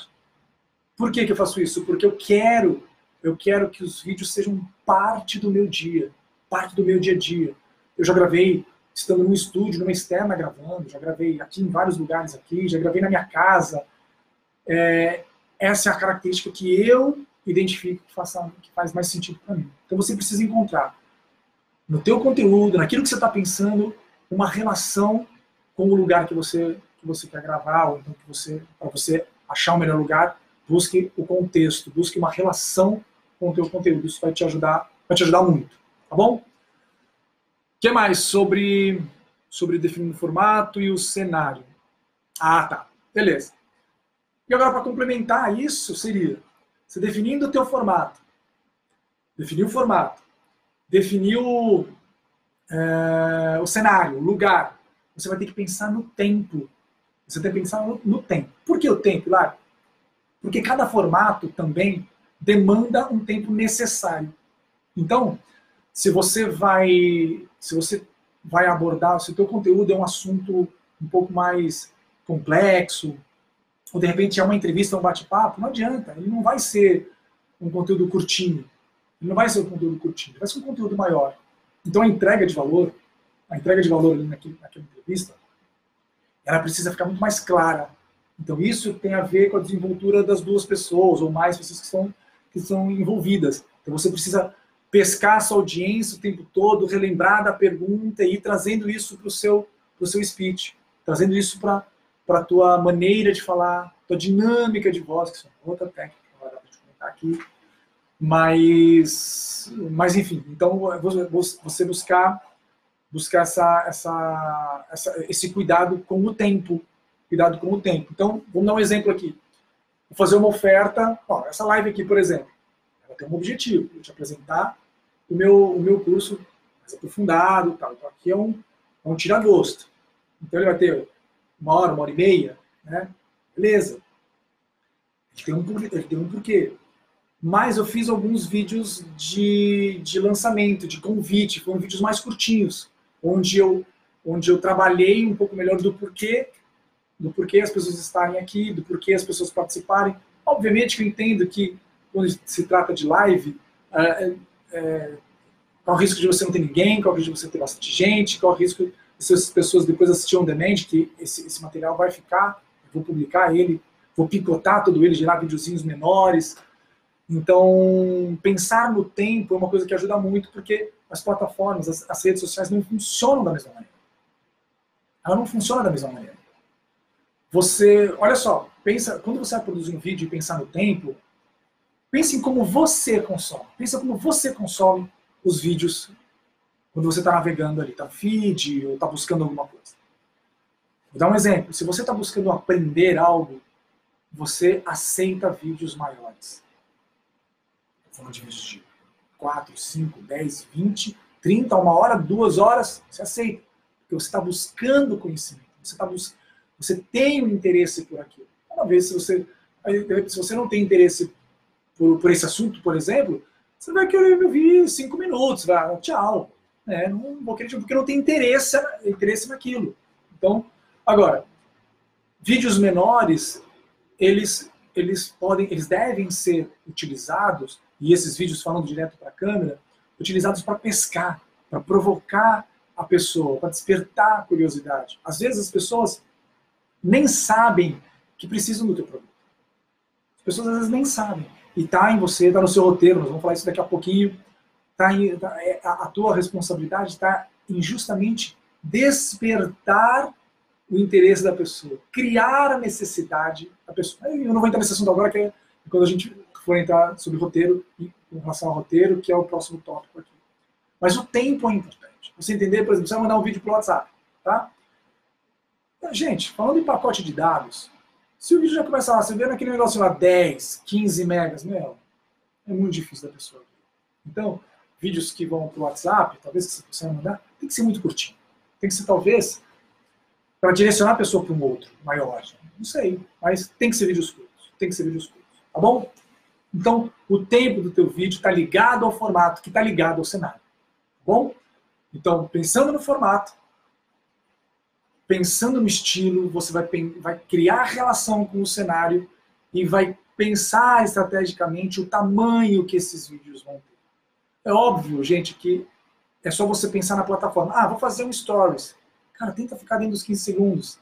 Por que eu faço isso? Porque eu quero que os vídeos sejam parte do meu dia, parte do meu dia a dia. Eu já gravei estando num estúdio, numa externa gravando, já gravei aqui em vários lugares aqui, já gravei na minha casa. Essa é a característica que eu identifico que faz mais sentido para mim. Então você precisa encontrar no teu conteúdo, naquilo que você está pensando, uma relação com o lugar que você quer gravar, ou então para você achar o melhor lugar, busque o contexto, busque uma relação com o teu conteúdo. Isso vai te ajudar muito, tá bom? O que mais sobre definir o formato e o cenário? Tá. Beleza. E agora, para complementar isso, seria você definindo o teu formato, definir o formato, definir o cenário, o lugar. Você vai ter que pensar no tempo. Você tem que pensar no tempo. Por que o tempo, Lara? Porque cada formato também demanda um tempo necessário. Então, se você vai abordar, se o teu conteúdo é um assunto um pouco mais complexo, ou de repente é uma entrevista, um bate-papo, não adianta, ele não vai ser um conteúdo curtinho. Ele não vai ser um conteúdo curtinho, vai ser um conteúdo maior. Então a entrega de valor ali naquela entrevista, ela precisa ficar muito mais clara. Então isso tem a ver com a desenvoltura das duas pessoas, ou mais pessoas que são envolvidas. Então você precisa pescar a sua audiência o tempo todo, relembrar da pergunta e ir trazendo isso para o seu speech, trazendo isso para a tua maneira de falar, tua dinâmica de voz, que é outra técnica que não vai dar para te comentar aqui. Mas enfim, então você buscar esse cuidado com o tempo. Cuidado com o tempo. Então, vamos dar um exemplo aqui. Vou fazer uma oferta. Essa live aqui, por exemplo, ela tem um objetivo, eu te apresentar o meu curso mais aprofundado. Tal. Então, aqui é um tira-gosto. Então, ele vai ter 1 hora e meia, né? Beleza. Ele tem um porquê. Mas eu fiz alguns vídeos de lançamento, de convite, foram vídeos mais curtinhos, onde eu trabalhei um pouco melhor do porquê as pessoas estarem aqui, do porquê as pessoas participarem. Obviamente que eu entendo que, quando se trata de live, qual o risco de você não ter ninguém, qual o risco de você ter bastante gente, qual o risco de essas pessoas depois assistir on demand, que esse material vai ficar, eu vou publicar ele, vou picotar todo ele, gerar videozinhos menores. Então, pensar no tempo é uma coisa que ajuda muito, porque as plataformas, as redes sociais não funcionam da mesma maneira. Ela não funciona da mesma maneira. Olha só, quando você vai produzir um vídeo e pensar no tempo, Pense em como você consome. Pensa como você consome os vídeos quando você está navegando ali, está no feed ou está buscando alguma coisa. Vou dar um exemplo. Se você está buscando aprender algo, você aceita vídeos maiores. Estou falando de vídeos de 4, 5, 10, 20, 30, 1 hora, 2 horas, você aceita. Porque você está buscando conhecimento. Você tem um interesse por aquilo. Uma vez, se você não tem interesse por esse assunto, por exemplo, você vai querer ouvir 5 minutos, vai, tchau. Não vou querer, porque não tem interesse naquilo. Então, agora, vídeos menores, eles devem ser utilizados, e esses vídeos falando direto para a câmera, utilizados para pescar, para provocar a pessoa, para despertar a curiosidade. Às vezes as pessoas nem sabem que precisam do teu produto. As pessoas às vezes nem sabem. E está em você, está no seu roteiro, nós vamos falar isso daqui a pouquinho. A tua responsabilidade está em justamente despertar o interesse da pessoa, criar a necessidade da pessoa. Eu não vou entrar nesse assunto agora, que é quando a gente for entrar sobre roteiro, e com relação ao roteiro, que é o próximo tópico aqui. Mas o tempo é importante. Você entender, por exemplo, você vai mandar um vídeo pelo WhatsApp, tá? Gente, falando em pacote de dados, se o vídeo já começa lá, você vê naquele negócio lá, 10, 15 megas, é muito difícil da pessoa. Então, vídeos que vão para o WhatsApp, talvez que você vai mandar, tem que ser muito curtinho. Tem que ser, talvez, para direcionar a pessoa para um outro maior. Não sei, mas tem que ser vídeos curtos. Tem que ser vídeos curtos, tá bom? Então, o tempo do teu vídeo está ligado ao formato, que está ligado ao cenário. Tá bom? Então, pensando no formato, pensando no estilo, você vai criar relação com o cenário e vai pensar estrategicamente o tamanho que esses vídeos vão ter. É óbvio, gente, que é só você pensar na plataforma. Vou fazer um stories. Cara, tenta ficar dentro dos 15 segundos.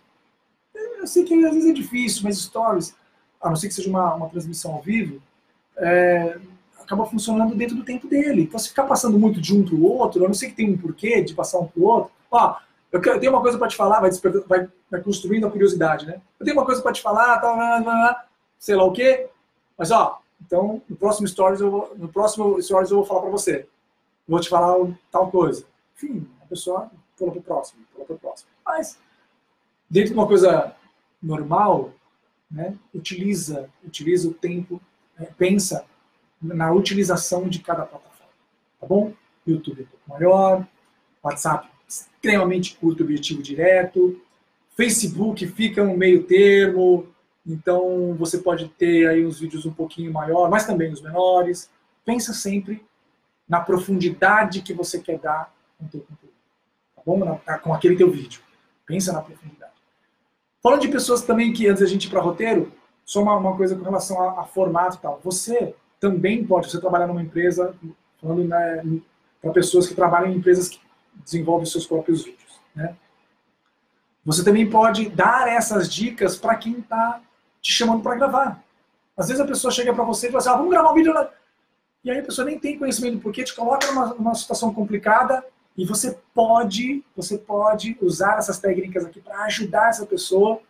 Eu sei que às vezes é difícil, mas stories, a não ser que seja uma transmissão ao vivo, acaba funcionando dentro do tempo dele. Então, se ficar passando muito de um para o outro, a não ser que tenha um porquê de passar um para o outro. Eu tenho uma coisa para te falar, vai construindo a curiosidade, né? Eu tenho uma coisa para te falar, sei lá o quê, mas então no próximo stories eu vou falar para você. Vou te falar tal coisa. Enfim, a pessoa pula para o próximo. Mas, dentro de uma coisa normal, né, utiliza o tempo, pensa na utilização de cada plataforma. Tá bom? YouTube é um pouco maior, WhatsApp extremamente curto, objetivo direto, Facebook fica no meio termo, então você pode ter aí uns vídeos um pouquinho maior, mas também os menores. Pensa sempre na profundidade que você quer dar com o teu conteúdo. Tá bom? Com aquele teu vídeo. Pensa na profundidade. Falando de pessoas também que, antes da gente ir para roteiro, só uma coisa com relação a formato e tal. Você também pode, você trabalhar numa empresa, falando para pessoas que trabalham em empresas que desenvolvem seus próprios vídeos, né? Você também pode dar essas dicas para quem está te chamando para gravar. Às vezes a pessoa chega para você e fala assim, vamos gravar um vídeo lá. E aí a pessoa nem tem conhecimento do porquê, te coloca numa situação complicada e você pode usar essas técnicas aqui para ajudar essa pessoa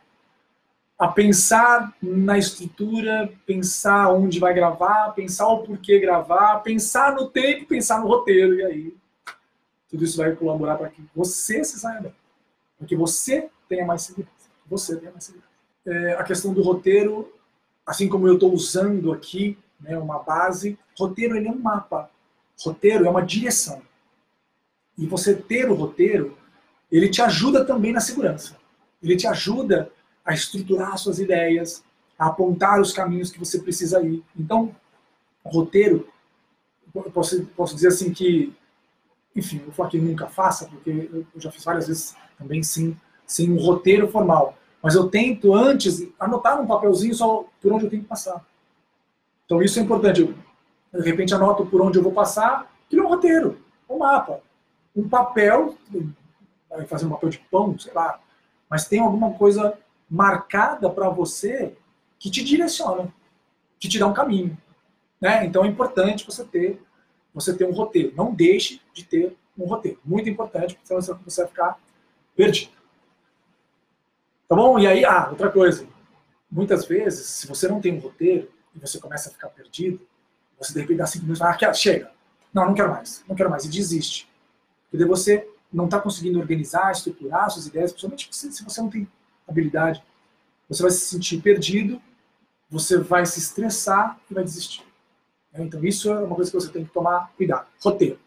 a pensar na estrutura, pensar onde vai gravar, pensar o porquê gravar, pensar no tempo, pensar no roteiro. E aí tudo isso vai colaborar para que você se saia bem. Para que você tenha mais segurança. A questão do roteiro, assim como eu estou usando aqui, né, uma base, roteiro ele é um mapa. Roteiro é uma direção. E você ter o roteiro, ele te ajuda também na segurança. Ele te ajuda a estruturar suas ideias, a apontar os caminhos que você precisa ir. Então, o roteiro, eu posso dizer assim que, enfim, eu vou falar que nunca faça, porque eu já fiz várias vezes também sem um roteiro formal. Mas eu tento antes anotar num papelzinho só por onde eu tenho que passar. Então isso é importante. Eu, de repente, anoto por onde eu vou passar, crio um roteiro, um mapa. Um papel, vai fazer um papel de pão, sei lá. Mas tem alguma coisa marcada para você que te direciona, que te dá um caminho. Né? Então é importante você ter um roteiro. Não deixe de ter um roteiro. Muito importante, porque senão você vai ficar perdido. Tá bom? E aí, outra coisa. Muitas vezes, se você não tem um roteiro e você começa a ficar perdido, Você de repente dá 5 minutos e fala, chega. Não quero mais, e desiste. Porque daí você não está conseguindo organizar, estruturar suas ideias, principalmente se você não tem habilidade. Você vai se sentir perdido, você vai se estressar e vai desistir. Então isso é uma coisa que você tem que tomar cuidado. Roteiro.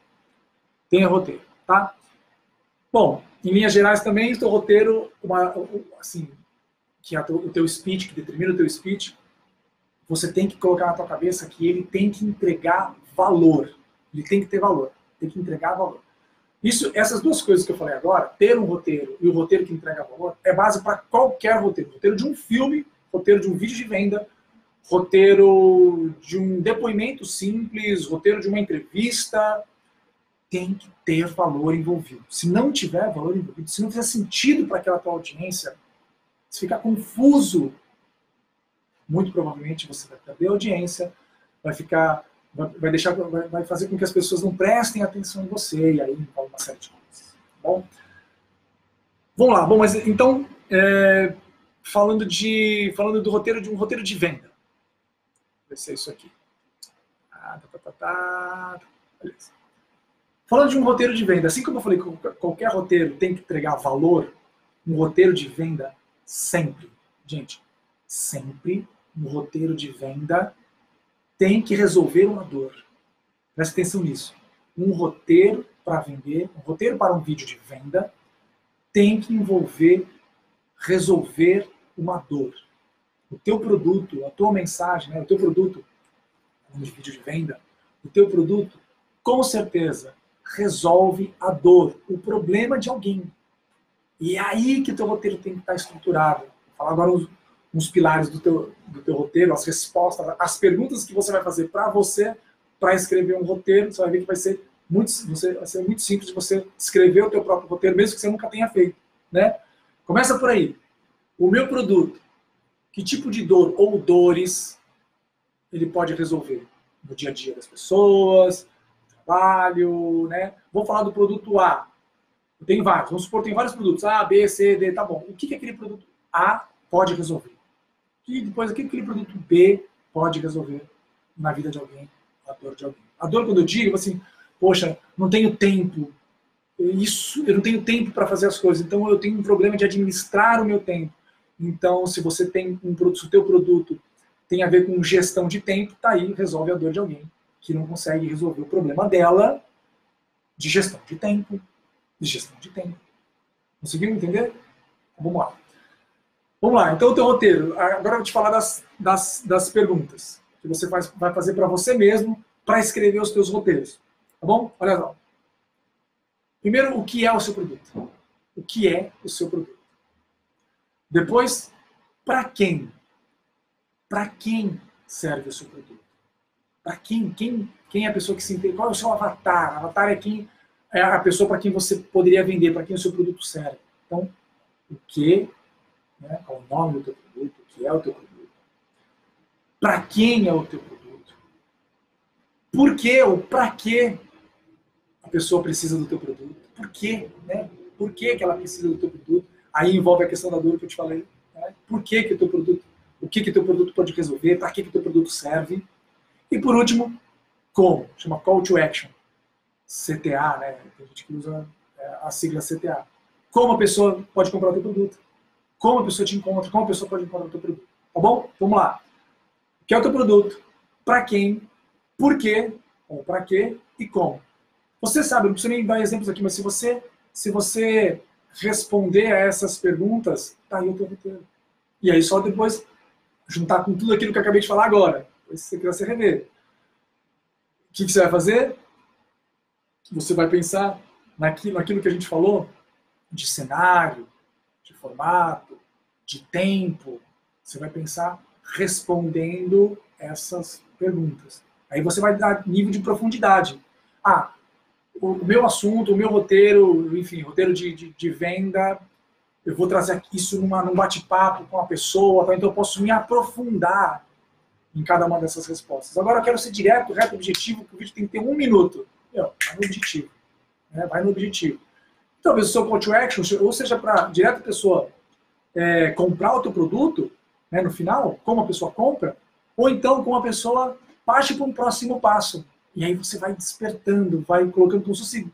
Tenha roteiro, tá? Bom, em linhas gerais também, o teu roteiro, assim, que é o teu speech, que determina o teu speech, você tem que colocar na tua cabeça que ele tem que entregar valor. Ele tem que ter valor. Tem que entregar valor. Essas duas coisas que eu falei agora, ter um roteiro e o roteiro que entrega valor, é base para qualquer roteiro. Roteiro de um filme, roteiro de um vídeo de venda, roteiro de um depoimento simples, roteiro de uma entrevista. Tem que ter valor envolvido. Se não tiver valor envolvido, se não fizer sentido para aquela tua audiência, se ficar confuso, muito provavelmente você vai perder a audiência, vai fazer com que as pessoas não prestem atenção em você, e aí envolve uma série de coisas. Bom, vamos lá. Bom, mas então, falando do roteiro, de um roteiro de venda. Vai ser isso aqui. Beleza. Falando de um roteiro de venda, assim como eu falei que qualquer roteiro tem que entregar valor, um roteiro de venda sempre, gente, sempre um roteiro de venda tem que resolver uma dor. Presta atenção nisso. Um roteiro para vender, um roteiro para um vídeo de venda tem que envolver resolver uma dor. O teu produto, a tua mensagem, o teu produto, um vídeo de venda, o teu produto, com certeza, resolve a dor, o problema de alguém. E é aí que o teu roteiro tem que estar estruturado. Vou falar agora uns pilares do teu roteiro, as respostas, as perguntas que você vai fazer para você, para escrever um roteiro. Você vai ver que vai ser muito simples de você escrever o teu próprio roteiro, mesmo que você nunca tenha feito. Né? Começa por aí. O meu produto, que tipo de dor ou dores ele pode resolver no dia a dia das pessoas, trabalho, né? Vou falar do produto A. Tem vários. Vamos supor que tem vários produtos. A, B, C, D, tá bom. O que aquele produto A pode resolver? E depois, o que aquele produto B pode resolver na vida de alguém, a dor de alguém? A dor, quando eu digo, assim, poxa, não tenho tempo. Eu não tenho tempo para fazer as coisas. Então, eu tenho um problema de administrar o meu tempo. Então, se você tem um produto, se o teu produto tem a ver com gestão de tempo, tá aí, resolve a dor de alguém que não consegue resolver o problema dela de gestão de tempo. Conseguiu entender? Vamos lá. Vamos lá. Então, o teu roteiro. Agora eu vou te falar das perguntas que você vai fazer para você mesmo para escrever os teus roteiros. Tá bom? Olha só. Primeiro, o que é o seu produto? O que é o seu produto? Depois, para quem? Para quem serve o seu produto? Para quem? Quem é a pessoa que se entende? Qual é o seu avatar? Avatar é quem é a pessoa para quem você poderia vender, para quem o seu produto serve. Então, o que, né, qual o nome do teu produto, o que é o teu produto? Para quem é o teu produto? Por que ou para que a pessoa precisa do teu produto? Por quê? Né? Por que ela precisa do teu produto? Aí envolve a questão da dor que eu te falei. Né? Por que o teu produto, o que o teu produto pode resolver? Para que o teu produto serve? E por último, como? Chama Call to Action. CTA, né? Tem gente que usa a sigla CTA. Como a pessoa pode comprar o teu produto? Como a pessoa te encontra? Como a pessoa pode encontrar o teu produto? Tá bom? Vamos lá. O que é o teu produto? Para quem? Por quê? Ou para quê? E como? Você sabe, não precisa nem dar exemplos aqui, mas se você responder a essas perguntas, tá aí o teu roteiro. E aí só depois juntar com tudo aquilo que eu acabei de falar agora. Se você quiser rever. O que você vai fazer? Você vai pensar naquilo que a gente falou, de cenário, de formato, de tempo. Você vai pensar respondendo essas perguntas. Aí você vai dar nível de profundidade. O meu assunto, o meu roteiro, enfim, roteiro de venda, eu vou trazer isso num bate-papo com a pessoa, então eu posso me aprofundar em cada uma dessas respostas. Agora eu quero ser direto, reto, objetivo, que o vídeo tem que ter 1 minuto. Vai no objetivo. Né? Vai no objetivo. Talvez o seu call to action, ou seja, para direto a pessoa comprar o teu produto, né, no final, como a pessoa compra, ou então como a pessoa parte para um próximo passo. E aí você vai despertando, vai colocando como se fosse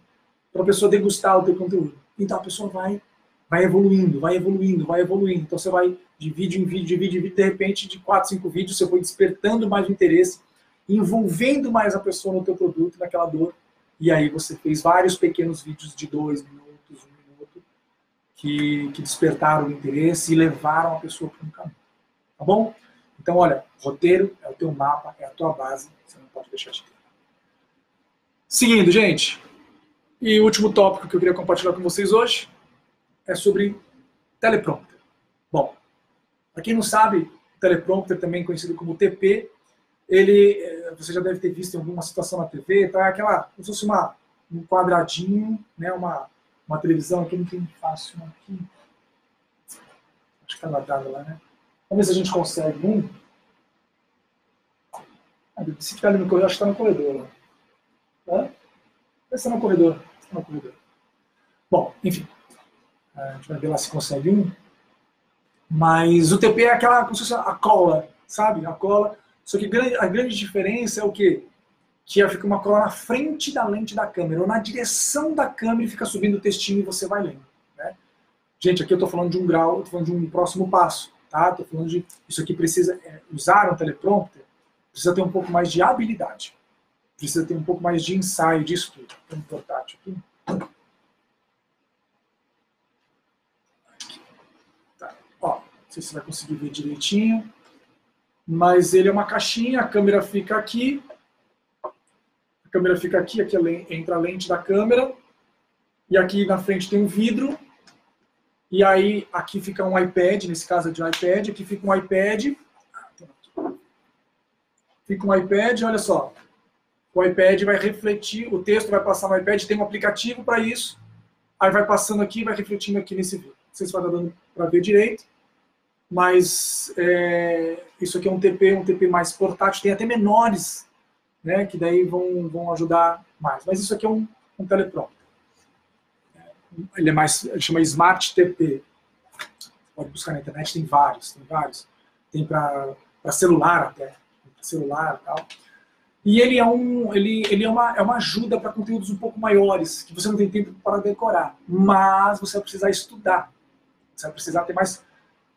para a pessoa degustar o teu conteúdo. Então a pessoa vai evoluindo, vai evoluindo, vai evoluindo. Então você vai de vídeo em vídeo, de vídeo em vídeo, de repente de 4, 5 vídeos você foi despertando mais o interesse, envolvendo mais a pessoa no teu produto, naquela dor. E aí você fez vários pequenos vídeos de 2 minutos, 1 minuto, que despertaram o interesse e levaram a pessoa para um caminho. Tá bom? Então, olha, roteiro é o teu mapa, é a tua base, você não pode deixar de ter. Seguindo, gente, e o último tópico que eu queria compartilhar com vocês hoje é sobre teleprompter. Bom, para quem não sabe, teleprompter, também conhecido como TP, ele, você já deve ter visto em alguma situação na TV, tá? Aquela, como se fosse um quadradinho, né? Uma televisão, aqui não tem fácil aqui. Acho que tá guardado lá, né? Vamos ver se a gente consegue um. Se ficar ali no corredor, acho que está no corredor. Tá? Esse está no corredor. Está no corredor. Bom, enfim. A gente vai ver lá se consegue um. Mas o TP é aquela, como se fosse a cola, sabe? A cola. Só que a grande diferença é o quê? Que fica uma cola na frente da lente da câmera, ou na direção da câmera, e fica subindo o textinho e você vai lendo. Né? Gente, aqui eu estou falando de um grau, estou falando de um próximo passo. Tá? Estou falando de isso aqui precisa usar um teleprompter, precisa ter um pouco mais de habilidade, precisa ter um pouco mais de ensaio, de estudo. Tem um portátil aqui. Tá. Ó, não sei se você vai conseguir ver direitinho, mas ele é uma caixinha, a câmera fica aqui, aqui entra a lente da câmera, e aqui na frente tem um vidro. E aí, aqui fica um iPad, nesse caso é de iPad, aqui fica um iPad. Fica um iPad, olha só. O iPad vai refletir, o texto vai passar no iPad, tem um aplicativo para isso. Aí vai passando aqui, vai refletindo aqui nesse vídeo. Não sei se vai dar dando para ver direito, mas isso aqui é um TP mais portátil, tem até menores, né, que daí vão ajudar mais. Mas isso aqui é um teleprompter. Ele chama Smart TP. Pode buscar na internet, tem vários. Tem para celular até, celular e tal. E ele é uma ajuda para conteúdos um pouco maiores, que você não tem tempo para decorar, mas você vai precisar estudar. Você vai precisar ter mais.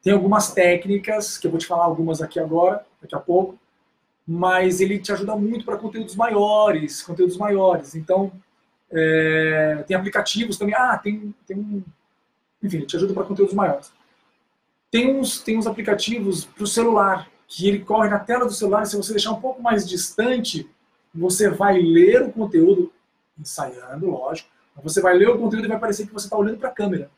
Tem algumas técnicas, que eu vou te falar algumas aqui agora, daqui a pouco, mas ele te ajuda muito para conteúdos maiores. Então, tem aplicativos também. Enfim, ele te ajuda para conteúdos maiores. Tem uns aplicativos para o celular, que ele corre na tela do celular, e se você deixar um pouco mais distante, você vai ler o conteúdo, ensaiando, lógico, mas você vai ler o conteúdo e vai parecer que você está olhando para a câmera.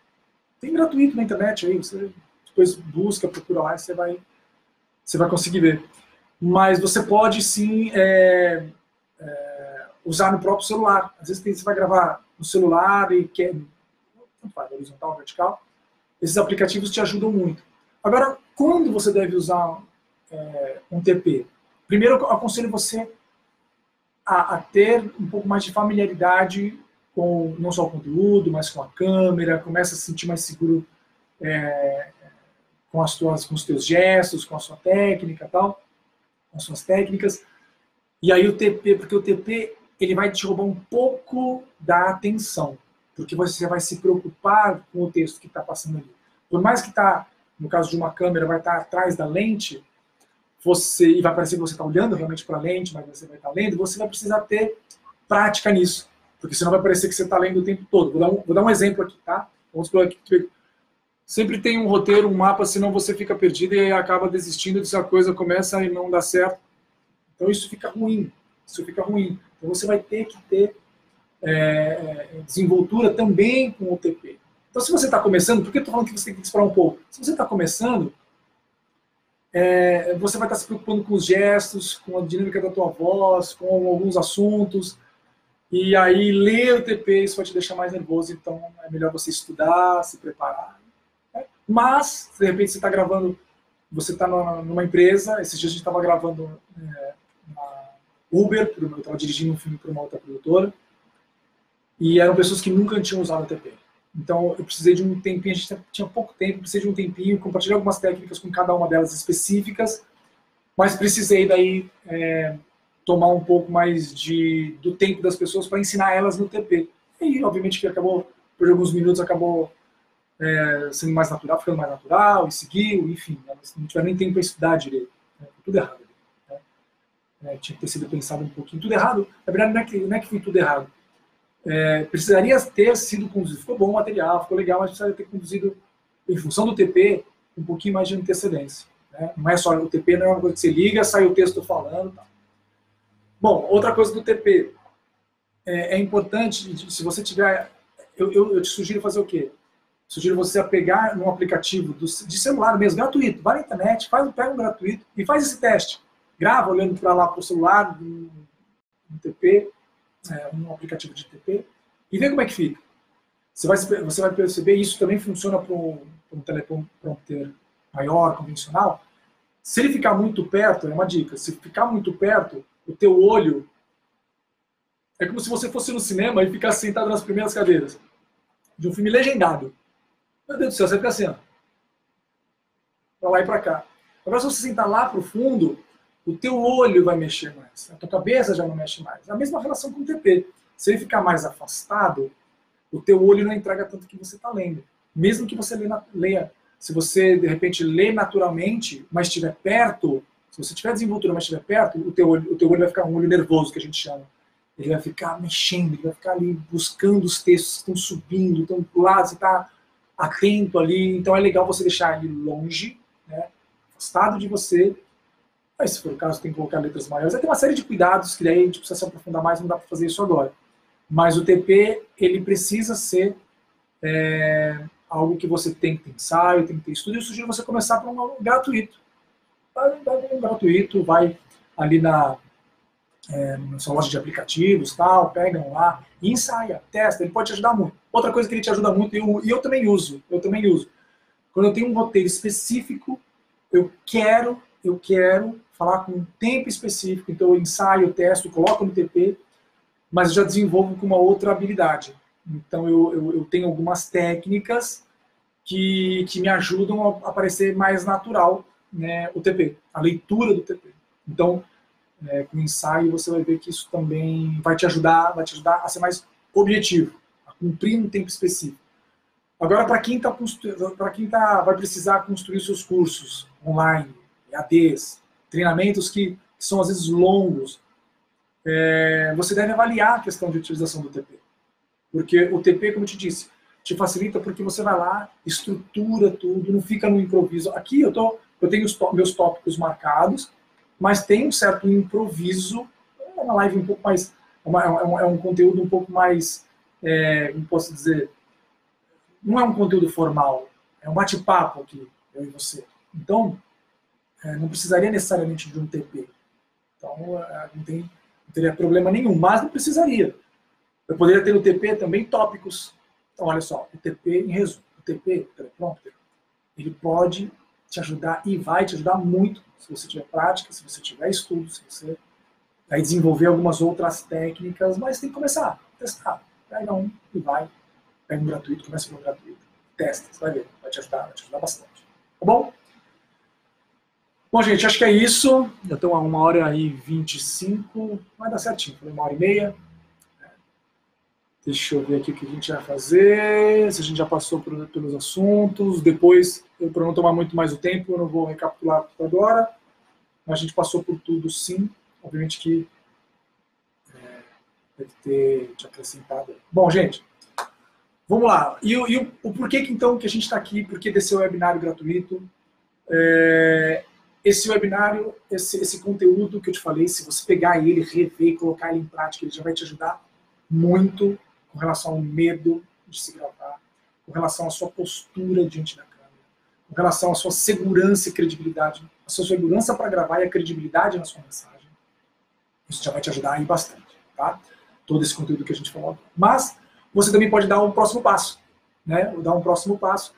Tem gratuito na internet aí, você depois busca, procura lá e você vai conseguir ver. Mas você pode sim usar no próprio celular. Às vezes você vai gravar no celular e quer, tanto faz, horizontal, vertical. Esses aplicativos te ajudam muito. Agora, quando você deve usar um TP? Primeiro, eu aconselho você a ter um pouco mais de familiaridade com não só o conteúdo, mas com a câmera, começa a se sentir mais seguro com os teus gestos, com a sua técnica, tal, com as suas técnicas. E aí o TP, porque o TP ele vai te roubar um pouco da atenção, porque você vai se preocupar com o texto que está passando ali. Por mais que está, no caso de uma câmera, vai estar atrás da lente, e vai parecer que você está olhando realmente para a lente, mas você vai estar lendo, você vai precisar ter prática nisso, porque senão vai parecer que você está lendo o tempo todo. Vou dar um exemplo aqui, tá? Vamos supor aqui, sempre tem um roteiro, um mapa, senão você fica perdido e acaba desistindo de se a coisa começa e não dá certo. Então isso fica ruim. Então você vai ter que ter desenvoltura também com o TP. Então se você está começando, por que eu estou falando que você tem que esperar um pouco? Se você está começando, você vai estar se preocupando com os gestos, com a dinâmica da tua voz, com alguns assuntos, e aí ler o TP, isso vai te deixar mais nervoso, então é melhor você estudar, se preparar. Mas, de repente você está gravando, você está numa empresa, esses dias a gente estava gravando na Uber, eu estava dirigindo um filme para uma outra produtora, e eram pessoas que nunca tinham usado o TP. Então eu precisei de um tempinho, a gente tinha pouco tempo, precisei de um tempinho, compartilhei algumas técnicas com cada uma delas específicas, mas precisei daí tomar um pouco mais do tempo das pessoas para ensinar elas no TP. E, obviamente, que acabou, por alguns minutos, acabou sendo mais natural, ficando mais natural, e seguiu, enfim, não tiver nem tempo para estudar direito. Né? Tudo errado. Né? Tinha que ter sido pensado um pouquinho. Tudo errado, na verdade, não é que foi tudo errado. Precisaria ter sido conduzido. Ficou bom o material, ficou legal, mas precisaria ter conduzido, em função do TP, um pouquinho mais de antecedência. Né? Não é só o TP, não é uma coisa que você liga, sai o texto falando. Tá. Bom, outra coisa do TP. É importante, se você tiver... Eu te sugiro fazer o quê? Sugiro você pegar num aplicativo de celular mesmo, gratuito. Vai na internet, pega um gratuito e faz esse teste. Grava olhando para lá para o celular, no TP, um aplicativo de TP, e vê como é que fica. Você vai perceber, isso também funciona para um teleprompter maior, convencional. Se ele ficar muito perto, é uma dica, se ficar muito perto, o teu olho é como se você fosse no cinema e ficasse sentado nas primeiras cadeiras de um filme legendado. Meu Deus do céu, você fica assim, ó, pra lá e pra cá. Agora, se você sentar lá pro fundo, o teu olho vai mexer mais, a tua cabeça já não mexe mais. A mesma relação com o TP. Se ele ficar mais afastado, o teu olho não entrega tanto que você está lendo. Mesmo que você leia, se você, de repente, lê naturalmente, mas estiver perto, se você tiver desenvoltura, mas estiver perto, o teu olho vai ficar um olho nervoso, que a gente chama. Ele vai ficar mexendo, ele vai ficar ali buscando os textos que estão subindo, estão do lado, você está atento ali. Então é legal você deixar ele longe, né, afastado de você. Mas se for o caso, tem que colocar letras maiores. Vai ter uma série de cuidados que daí a gente precisa se aprofundar mais, não dá para fazer isso agora. Mas o TP, ele precisa ser algo que você tem que ter ensaio, tem que ter estudo. Eu sugiro você começar por um gratuito. Vai ali na sua loja de aplicativos, tal, pegam lá, e ensaia, testa, ele pode te ajudar muito. Outra coisa que ele te ajuda muito, e eu também uso. Quando eu tenho um roteiro específico, eu quero falar com um tempo específico, então eu ensaio, testo, coloco no TP, mas eu já desenvolvo com uma outra habilidade. Então eu tenho algumas técnicas que me ajudam a parecer mais natural, né, o TP, a leitura do TP. Então, com o ensaio, você vai ver que isso também vai te ajudar a ser mais objetivo, a cumprir um tempo específico. Agora, para quem vai precisar construir seus cursos online, EADs, treinamentos que são às vezes longos, você deve avaliar a questão de utilização do TP. Porque o TP, como eu te disse, te facilita porque você vai lá, estrutura tudo, não fica no improviso. Aqui eu tenho meus tópicos marcados, mas tem um certo improviso, é uma live um pouco mais, é um conteúdo um pouco mais, como posso dizer, não é um conteúdo formal, é um bate-papo aqui, eu e você. Então, não precisaria necessariamente de um TP. Então, não teria problema nenhum, mas não precisaria. Eu poderia ter no TP também tópicos. Então, olha só, o TP, em resumo, o TP, teleprompter, ele pode te ajudar e vai te ajudar muito se você tiver prática, se você tiver estudo, se você vai desenvolver algumas outras técnicas, mas tem que começar a testar. Pega um e vai, pega um gratuito, começa com um gratuito, testa, você vai ver, vai te ajudar bastante. Tá bom? Bom, gente, acho que é isso. Já estou a 1h25, vai dar certinho, falei 1h30. Deixa eu ver aqui o que a gente vai fazer, se a gente já passou pelos assuntos. Depois, para não tomar muito mais o tempo, eu não vou recapitular tudo agora. Mas a gente passou por tudo, sim. Obviamente que deve ter te acrescentado. Bom, gente, vamos lá. E o porquê que, então, que a gente está aqui, porquê desse webinário gratuito? Esse webinário, esse conteúdo que eu te falei, se você pegar ele, rever e colocar ele em prática, ele já vai te ajudar muito com relação ao medo de se gravar, com relação à sua postura diante da câmera, com relação à sua segurança e credibilidade, a sua segurança para gravar e a credibilidade na sua mensagem. Isso já vai te ajudar aí bastante, tá? Todo esse conteúdo que a gente falou. Mas você também pode dar um próximo passo, né? Dar um próximo passo,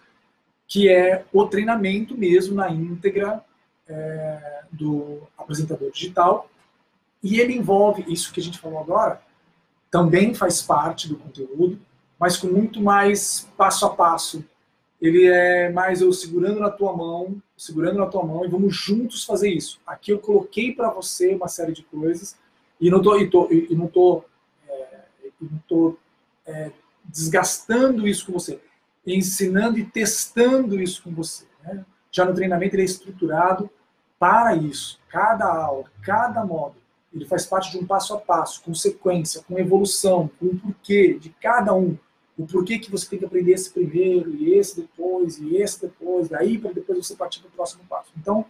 que é o treinamento mesmo na íntegra do apresentador digital. E ele envolve isso que a gente falou agora, também faz parte do conteúdo, mas com muito mais passo a passo. Ele é mais eu segurando na tua mão e vamos juntos fazer isso. Aqui eu coloquei para você uma série de coisas E não tô desgastando isso com você, ensinando e testando isso com você. Né? Já no treinamento ele é estruturado para isso. Cada aula, cada módulo, ele faz parte de um passo a passo, com sequência, com evolução, com o porquê de cada um. O porquê que você tem que aprender esse primeiro, e esse depois, daí para depois você partir para o próximo passo. Então,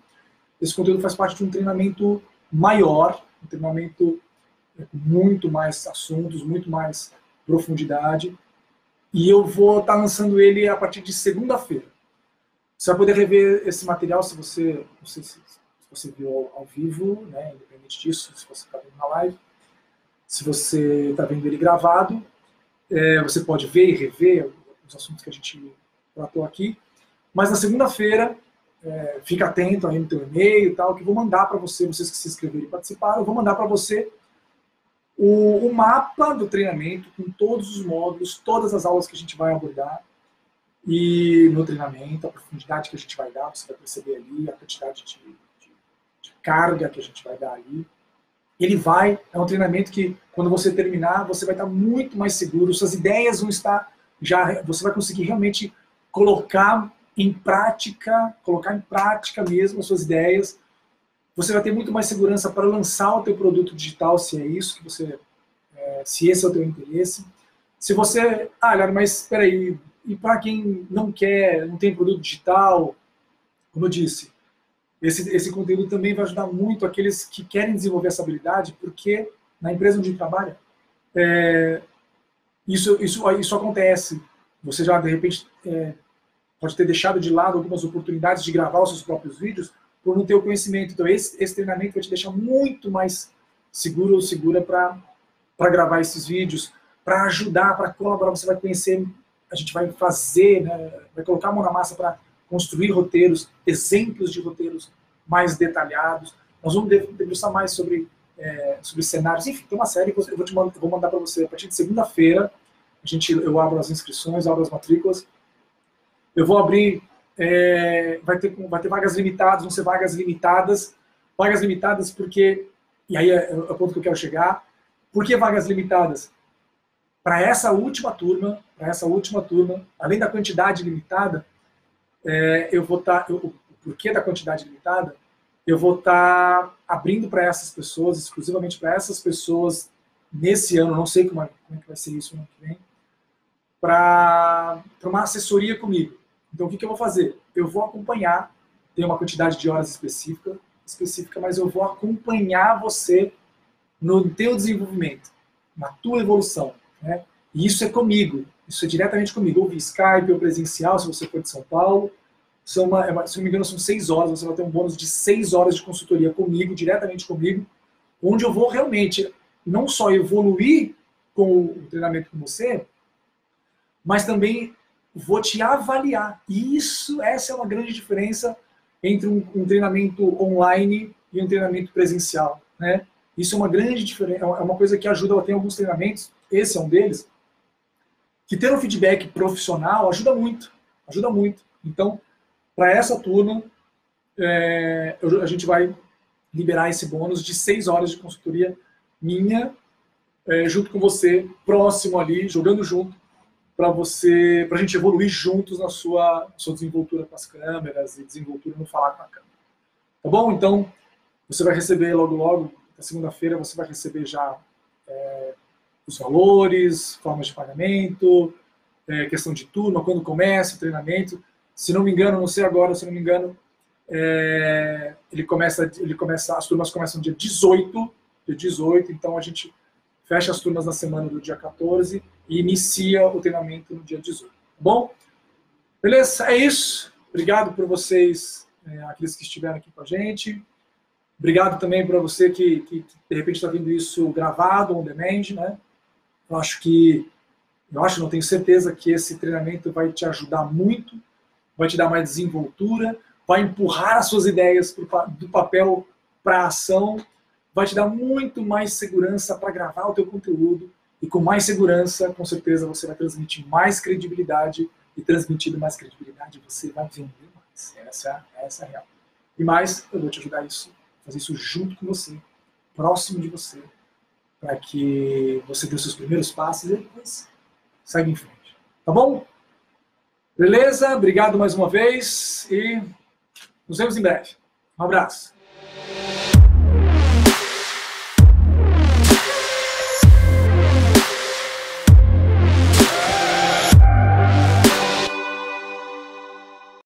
esse conteúdo faz parte de um treinamento maior, um treinamento com muito mais assuntos, muito mais profundidade, e eu vou estar lançando ele a partir de segunda-feira. Você vai poder rever esse material se você, não sei se você viu ao vivo, né, independente disso, se você está vendo na live, se você está vendo ele gravado, você pode ver e rever os assuntos que a gente tratou aqui, mas na segunda-feira, fica atento aí no teu e-mail e tal, que eu vou mandar para você, vocês que se inscreveram e participaram, eu vou mandar para você o mapa do treinamento com todos os módulos, todas as aulas que a gente vai abordar, e no treinamento, a profundidade que a gente vai dar, você vai perceber ali a quantidade de carga que a gente vai dar ali. É um treinamento que, quando você terminar, você vai estar muito mais seguro, suas ideias vão estar, você vai conseguir realmente colocar em prática mesmo as suas ideias. Você vai ter muito mais segurança para lançar o teu produto digital, se é isso que você, se esse é o teu interesse. Se você, mas espera aí, e para quem não quer, não tem produto digital, como eu disse, esse conteúdo também vai ajudar muito aqueles que querem desenvolver essa habilidade, porque na empresa onde trabalha, isso acontece. Você já, de repente, pode ter deixado de lado algumas oportunidades de gravar os seus próprios vídeos por não ter o conhecimento. Então, esse treinamento vai te deixar muito mais seguro ou segura para gravar esses vídeos, para ajudar, para colaborar. Você vai conhecer, a gente vai fazer, né, vai colocar a mão na massa para construir roteiros, exemplos de roteiros mais detalhados. Nós vamos debruçar mais sobre cenários. Enfim, tem uma série que eu vou mandar para você a partir de segunda-feira. Eu abro as inscrições, abro as matrículas. Eu vou abrir, vai ter vagas limitadas, vão ser vagas limitadas porque, e aí é o ponto que eu quero chegar, por que vagas limitadas? Para essa última turma, além da quantidade limitada, o porquê da quantidade limitada, eu vou estar abrindo para essas pessoas, exclusivamente para essas pessoas, nesse ano, não sei como é que vai ser isso no ano que vem, para uma assessoria comigo. Então, o que eu vou fazer? Eu vou acompanhar, tem uma quantidade de horas específica, mas eu vou acompanhar você no teu desenvolvimento, na tua evolução. Né? E isso é comigo, isso é diretamente comigo, ou via Skype, ou presencial, se você for de São Paulo. Se não me engano, são 6 horas, você vai ter um bônus de 6 horas de consultoria comigo, diretamente comigo, onde eu vou realmente não só evoluir com o treinamento com você, mas também vou te avaliar. E essa é uma grande diferença entre um treinamento online e um treinamento presencial. Né? Isso é uma grande diferença, é uma coisa que ajuda. Tem alguns treinamentos, esse é um deles, que ter um feedback profissional ajuda muito. Ajuda muito. Então, para essa turma, a gente vai liberar esse bônus de 6 horas de consultoria minha, junto com você, próximo ali, jogando junto, para a gente evoluir juntos na sua desenvoltura com as câmeras e desenvoltura no falar com a câmera. Tá bom? Então, você vai receber logo, na segunda-feira, você vai receber já os valores, formas de pagamento, questão de turma, quando começa o treinamento. Se não me engano, não sei agora, se não me engano, as turmas começam dia 18, então a gente fecha as turmas na semana do dia 14 e inicia o treinamento no dia 18. Tá bom? Beleza? É isso. Obrigado por vocês, aqueles que estiveram aqui com a gente. Obrigado também para você que de repente está vendo isso gravado, on demand, né? Não tenho certeza que esse treinamento vai te ajudar muito, vai te dar mais desenvoltura, vai empurrar as suas ideias do papel para a ação, vai te dar muito mais segurança para gravar o teu conteúdo, e com mais segurança, com certeza, você vai transmitir mais credibilidade, e transmitindo mais credibilidade, você vai vender mais. Essa é a real. E mais, eu vou te ajudar a fazer isso junto com você, próximo de você, para que você dê os seus primeiros passos e depois segue em frente. Tá bom? Beleza? Obrigado mais uma vez e nos vemos em breve. Um abraço.